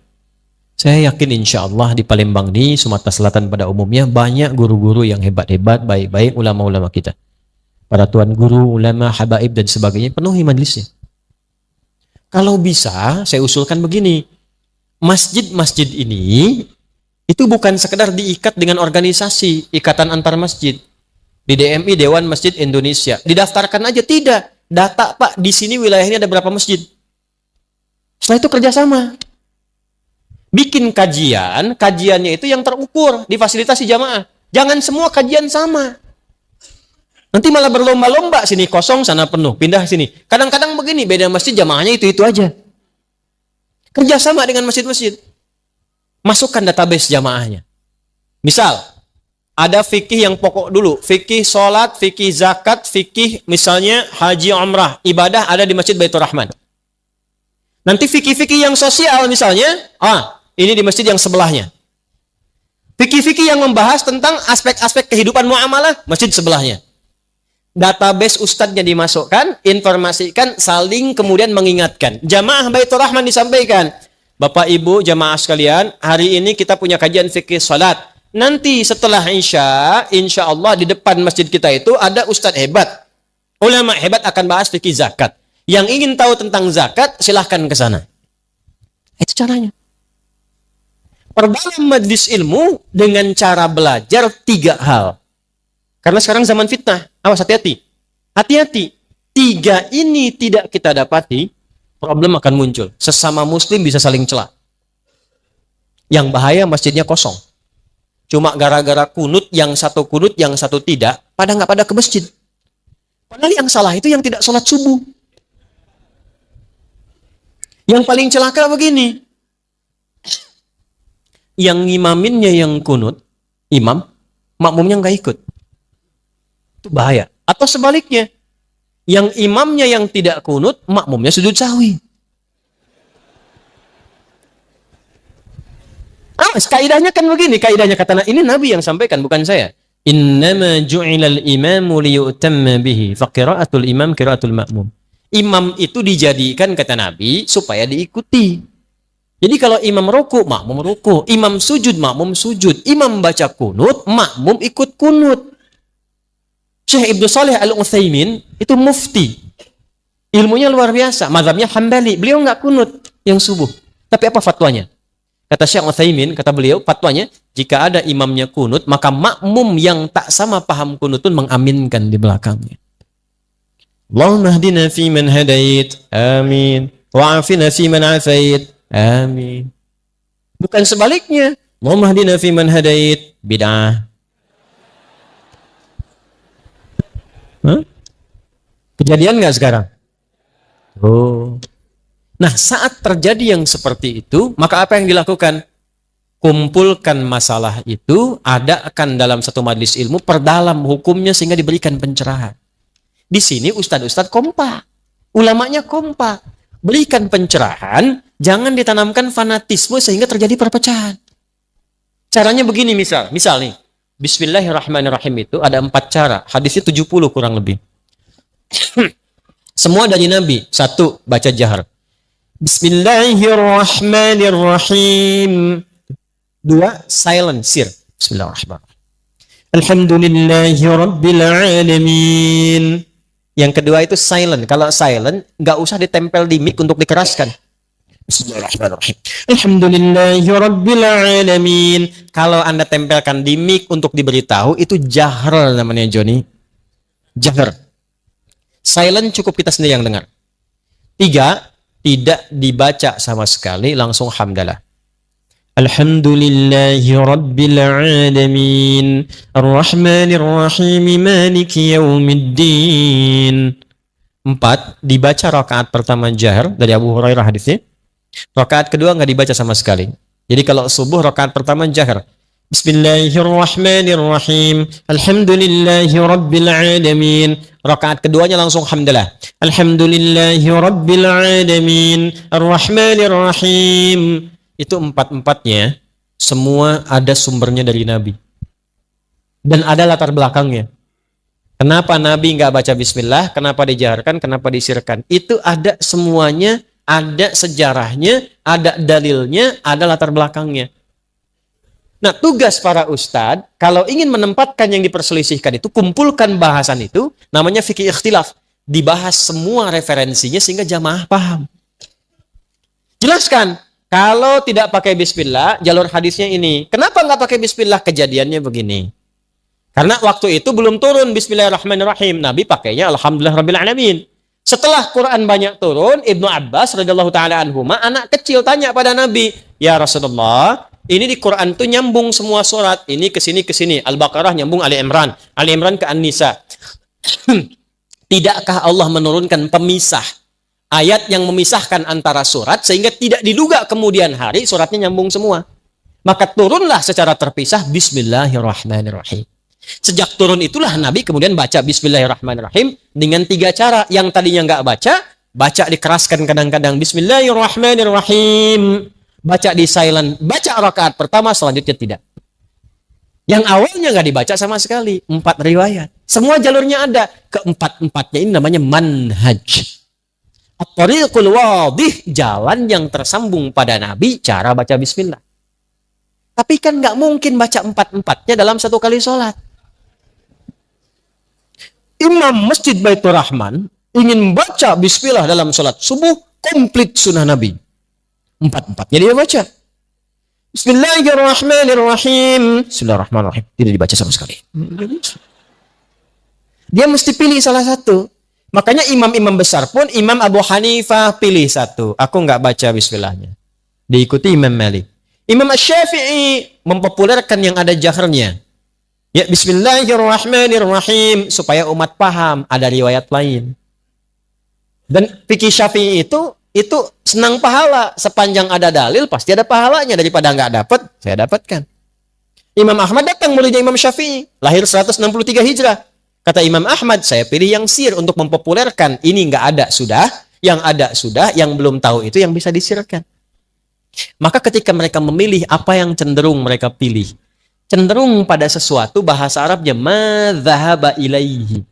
Saya yakin insya Allah di Palembang ini, Sumatera Selatan pada umumnya, banyak guru-guru yang hebat-hebat, baik-baik, ulama-ulama kita. Para tuan guru, ulama, habaib, dan sebagainya, penuhi majlisnya. Kalau bisa, saya usulkan begini. Masjid-masjid ini, itu bukan sekedar diikat dengan organisasi, ikatan antar masjid. Di DMI, Dewan Masjid Indonesia. Didaftarkan aja, tidak. Data, Pak, di sini wilayahnya ada berapa masjid. Setelah itu kerjasama. Bikin kajian, kajiannya itu yang terukur, difasilitasi jamaah. Jangan semua kajian sama. Nanti malah berlomba-lomba, sini kosong, sana penuh, pindah sini. Kadang-kadang begini, beda masjid jamaahnya itu-itu aja. Kerjasama dengan masjid-masjid. Masukkan database jamaahnya. Misal, ada fikih yang pokok dulu. Fikih sholat, fikih zakat, fikih misalnya haji umrah. Ibadah ada di Masjid Baitur Rahman. Nanti fikih-fikih yang sosial misalnya, ini di masjid yang sebelahnya. Fikih-fikih yang membahas tentang aspek-aspek kehidupan muamalah, masjid sebelahnya. Database ustadznya dimasukkan, informasikan, saling kemudian mengingatkan. Jamaah Baitur Rahman disampaikan. Bapak Ibu jamaah sekalian, hari ini kita punya kajian fikih sholat. Nanti setelah insya Allah di depan masjid kita itu ada ustadz hebat. Ulama hebat akan bahas fikih zakat. Yang ingin tahu tentang zakat, silahkan ke sana. Itu caranya. Perdalam majlis ilmu dengan cara belajar 3 hal. Karena sekarang zaman fitnah. Awas, hati-hati. Hati-hati. 3 ini tidak kita dapati, problem akan muncul. Sesama muslim bisa saling celah. Yang bahaya masjidnya kosong. Cuma gara-gara kunut, yang satu kunut, yang satu tidak, nggak pada ke masjid. Padahal yang salah itu yang tidak sholat subuh. Yang paling celaka begini. Yang imaminnya yang kunut, imam, makmumnya nggak ikut. Itu bahaya. Atau sebaliknya, yang imamnya yang tidak kunut, makmumnya sujud sahwi. Kaidahnya kan begini, kaidahnya kata ini Nabi yang sampaikan, bukan saya. Innama ju'ilal imamu liyutamma bihi, fa qira'atul imam qira'atul ma'mum. Imam itu dijadikan kata Nabi supaya diikuti. Jadi kalau imam ruku, makmum ruku, imam sujud, makmum sujud, imam baca kunut, makmum ikut kunut. Syekh Ibnu Shalih Al-Utsaimin itu mufti. Ilmunya luar biasa, mazhabnya Hambali. Beliau nggak kunut yang subuh. Tapi apa fatwanya? Kata Syekh Utsaimin, kata beliau, fatwanya, jika ada imamnya kunut, maka makmum yang tak sama paham kunutun mengaminkan di belakangnya. Allahumma hdina fi man hadait, amin. Wa'afina fi man afait, amin. Bukan sebaliknya. Allahumma hdina fi man hadait, bid'ah. Kejadian nggak sekarang? Nah, saat terjadi yang seperti itu, maka apa yang dilakukan? Kumpulkan masalah itu, adakan dalam satu majelis ilmu, perdalam hukumnya sehingga diberikan pencerahan. Di sini ustadz-ustadz kompak, ulamanya kompak, berikan pencerahan Jangan ditanamkan fanatisme sehingga terjadi perpecahan. Caranya begini misal nih. Bismillahirrahmanirrahim itu ada 4 cara. Hadisnya 70 kurang lebih. Semua dari Nabi. 1, baca jahar. Bismillahirrahmanirrahim. 2, silent, sir. Bismillahirrahmanirrahim. Alhamdulillahi Rabbil Alamin. Yang kedua itu silent. Kalau silent, nggak usah ditempel di mic untuk dikeraskan. Bismillahirrahmanirrahim. Alhamdulillahi Rabbil Alamin. Kalau Anda tempelkan di mic untuk diberitahu, itu jahr namanya, Joni. Jahr. Silent cukup kita sendiri yang dengar. 3, tidak dibaca sama sekali, langsung hamdalah. Alhamdulillahi Rabbil Alamin. Ar-Rahmanir-Rahim. Maliki Yaumiddin. 4, dibaca rakaat pertama jahr dari Abu Hurairah hadisnya. Rakaat kedua nggak dibaca sama sekali. Jadi kalau subuh rakaat pertama jahr. Bismillahirrahmanirrahim. Alhamdulillahi Rabbil Alamin. Rakaat keduanya langsung hamdalah. Alhamdulillahi Rabbil Alamin. Ar-Rahmanirrahim. Itu 4-4-nya semua ada sumbernya dari Nabi. Dan ada latar belakangnya. Kenapa Nabi nggak baca bismillah? Kenapa dijaharkan? Kenapa disirkan? Itu ada semuanya. Ada sejarahnya, ada dalilnya, ada latar belakangnya. Nah, tugas para ustadz, kalau ingin menempatkan yang diperselisihkan itu, kumpulkan bahasan itu, namanya fikih ikhtilaf. Dibahas semua referensinya sehingga jamaah paham. Jelaskan, kalau tidak pakai bismillah, jalur hadisnya ini. Kenapa nggak pakai bismillah? Kejadiannya begini. Karena waktu itu belum turun bismillahirrahmanirrahim. Nabi pakainya alhamdulillah rabbil alamin. Setelah Quran banyak turun, Ibnu Abbas radhiyallahu taala anhuma, anak kecil tanya pada Nabi, "Ya Rasulullah, ini di Quran tuh nyambung semua surat, ini ke sini ke sini. Al-Baqarah nyambung Ali Imran ke An-Nisa. Tidakkah Allah menurunkan pemisah, ayat yang memisahkan antara surat sehingga tidak diduga kemudian hari suratnya nyambung semua? Maka turunlah secara terpisah Bismillahirrahmanirrahim." Sejak turun itulah Nabi kemudian baca Bismillahirrahmanirrahim dengan 3 cara. Yang tadinya nggak baca dikeraskan kadang-kadang Bismillahirrahmanirrahim. Baca di silent, baca rakaat pertama, selanjutnya tidak. Yang awalnya nggak dibaca sama sekali. 4 riwayat. Semua jalurnya ada. Keempat-empatnya ini namanya manhaj. At-tariqul wadih, jalan yang tersambung pada Nabi, cara baca bismillah. Tapi kan nggak mungkin baca 4-empatnya dalam 1 kali sholat. Imam Masjid Baitur Rahman ingin baca bismillah dalam sholat subuh, komplit sunnah Nabi. 4-empatnya dia baca. Bismillahirrahmanirrahim. Bismillahirrahmanirrahim. Tidak dibaca sama sekali. Dia mesti pilih salah satu. Makanya imam-imam besar pun, Imam Abu Hanifah pilih satu. Aku nggak baca bismillahnya. Diikuti Imam Malik. Imam Asy-Syafi'i mempopulerkan yang ada jahrnya. Ya, Bismillahirrahmanirrahim, supaya umat paham, ada riwayat lain. Dan fikih Syafi'i itu senang pahala. Sepanjang ada dalil, pasti ada pahalanya. Daripada nggak dapat, saya dapatkan. Imam Ahmad datang muridnya Imam Syafi'i, lahir 163 Hijrah. Kata Imam Ahmad, saya pilih yang sir untuk mempopulerkan. Ini nggak ada sudah, yang ada sudah, yang belum tahu itu yang bisa disirkan. Maka ketika mereka memilih apa yang cenderung mereka pilih, cenderung pada sesuatu, bahasa Arabnya madzhaba ilaihi.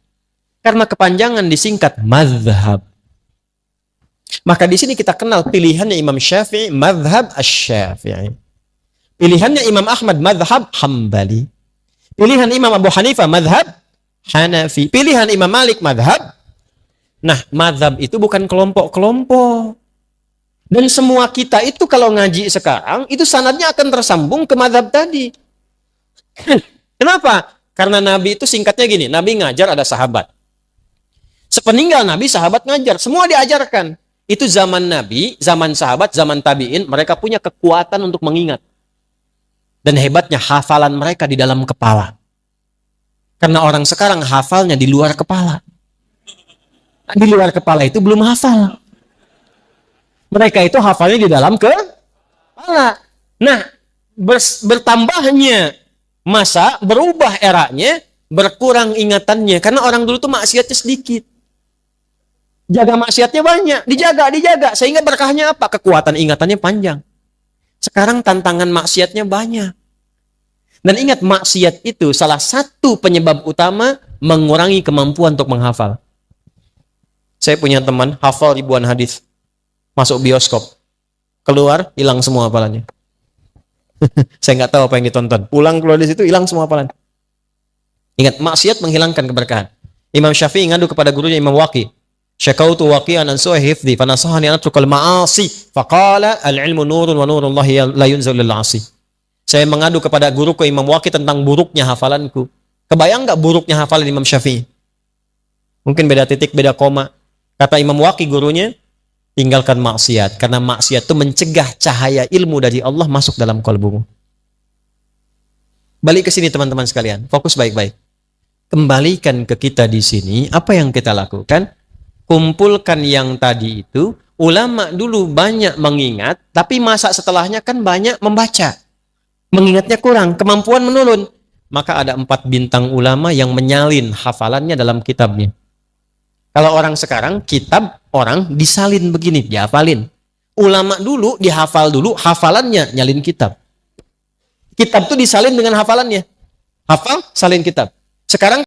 Karena kepanjangan disingkat madzhab. Maka di sini kita kenal pilihannya Imam Syafi'i, madzhab asy-Syafi'i. Pilihannya Imam Ahmad, madzhab Hambali. Pilihan Imam Abu Hanifah, madzhab Hanafi. Pilihan Imam Malik, madzhab. Nah, madzhab itu bukan kelompok-kelompok. Dan semua kita itu kalau ngaji sekarang, itu sanadnya akan tersambung ke madzhab tadi. Kenapa? Karena Nabi itu singkatnya gini, Nabi ngajar ada sahabat. Sepeninggal Nabi, sahabat ngajar. Semua diajarkan. Itu zaman Nabi, zaman sahabat, zaman tabi'in, mereka punya kekuatan untuk mengingat. Dan hebatnya hafalan mereka di dalam kepala. Karena orang sekarang hafalnya di luar kepala. Di luar kepala itu belum hafal. Mereka itu hafalnya di dalam kepala. Nah, bertambahnya masa, berubah eranya, berkurang ingatannya. Karena orang dulu tuh maksiatnya sedikit. Jaga maksiatnya banyak, dijaga. Sehingga berkahnya apa? Kekuatan ingatannya panjang. Sekarang tantangan maksiatnya banyak. Dan ingat, maksiat itu salah satu penyebab utama mengurangi kemampuan untuk menghafal. Saya punya teman, hafal ribuan hadis. Masuk bioskop. Keluar, hilang semua hafalannya. Saya nggak tahu apa yang ditonton. Pulang keluar dari situ, hilang semua hafalan. Ingat, maksiat menghilangkan keberkahan. Imam Syafi'i ngadu kepada gurunya Imam Waqi. Syakautu waqi'an an su'i hifdhi fanasahani an atrukal ma'asi faqala al-ilmu nurun wa nurullahi la yunzal lil 'asi. Saya mengadu kepada guruku Imam Waqi tentang buruknya hafalanku. Kebayang nggak buruknya hafalan Imam Syafi'i? Mungkin beda titik, beda koma. Kata Imam Waqi gurunya, tinggalkan maksiat karena maksiat itu mencegah cahaya ilmu dari Allah masuk dalam kalbumu. Balik ke sini teman-teman sekalian, fokus baik-baik. Kembalikan ke kita di sini, apa yang kita lakukan? Kumpulkan yang tadi itu, ulama dulu banyak mengingat, tapi masa setelahnya kan banyak membaca. Mengingatnya kurang, kemampuan menurun. Maka ada 4 bintang ulama yang menyalin hafalannya dalam kitabnya. Kalau orang sekarang, kitab orang disalin begini, dihafalin. Ulama dulu dihafal dulu, hafalannya nyalin kitab. Kitab itu disalin dengan hafalannya. Hafal, salin kitab. Sekarang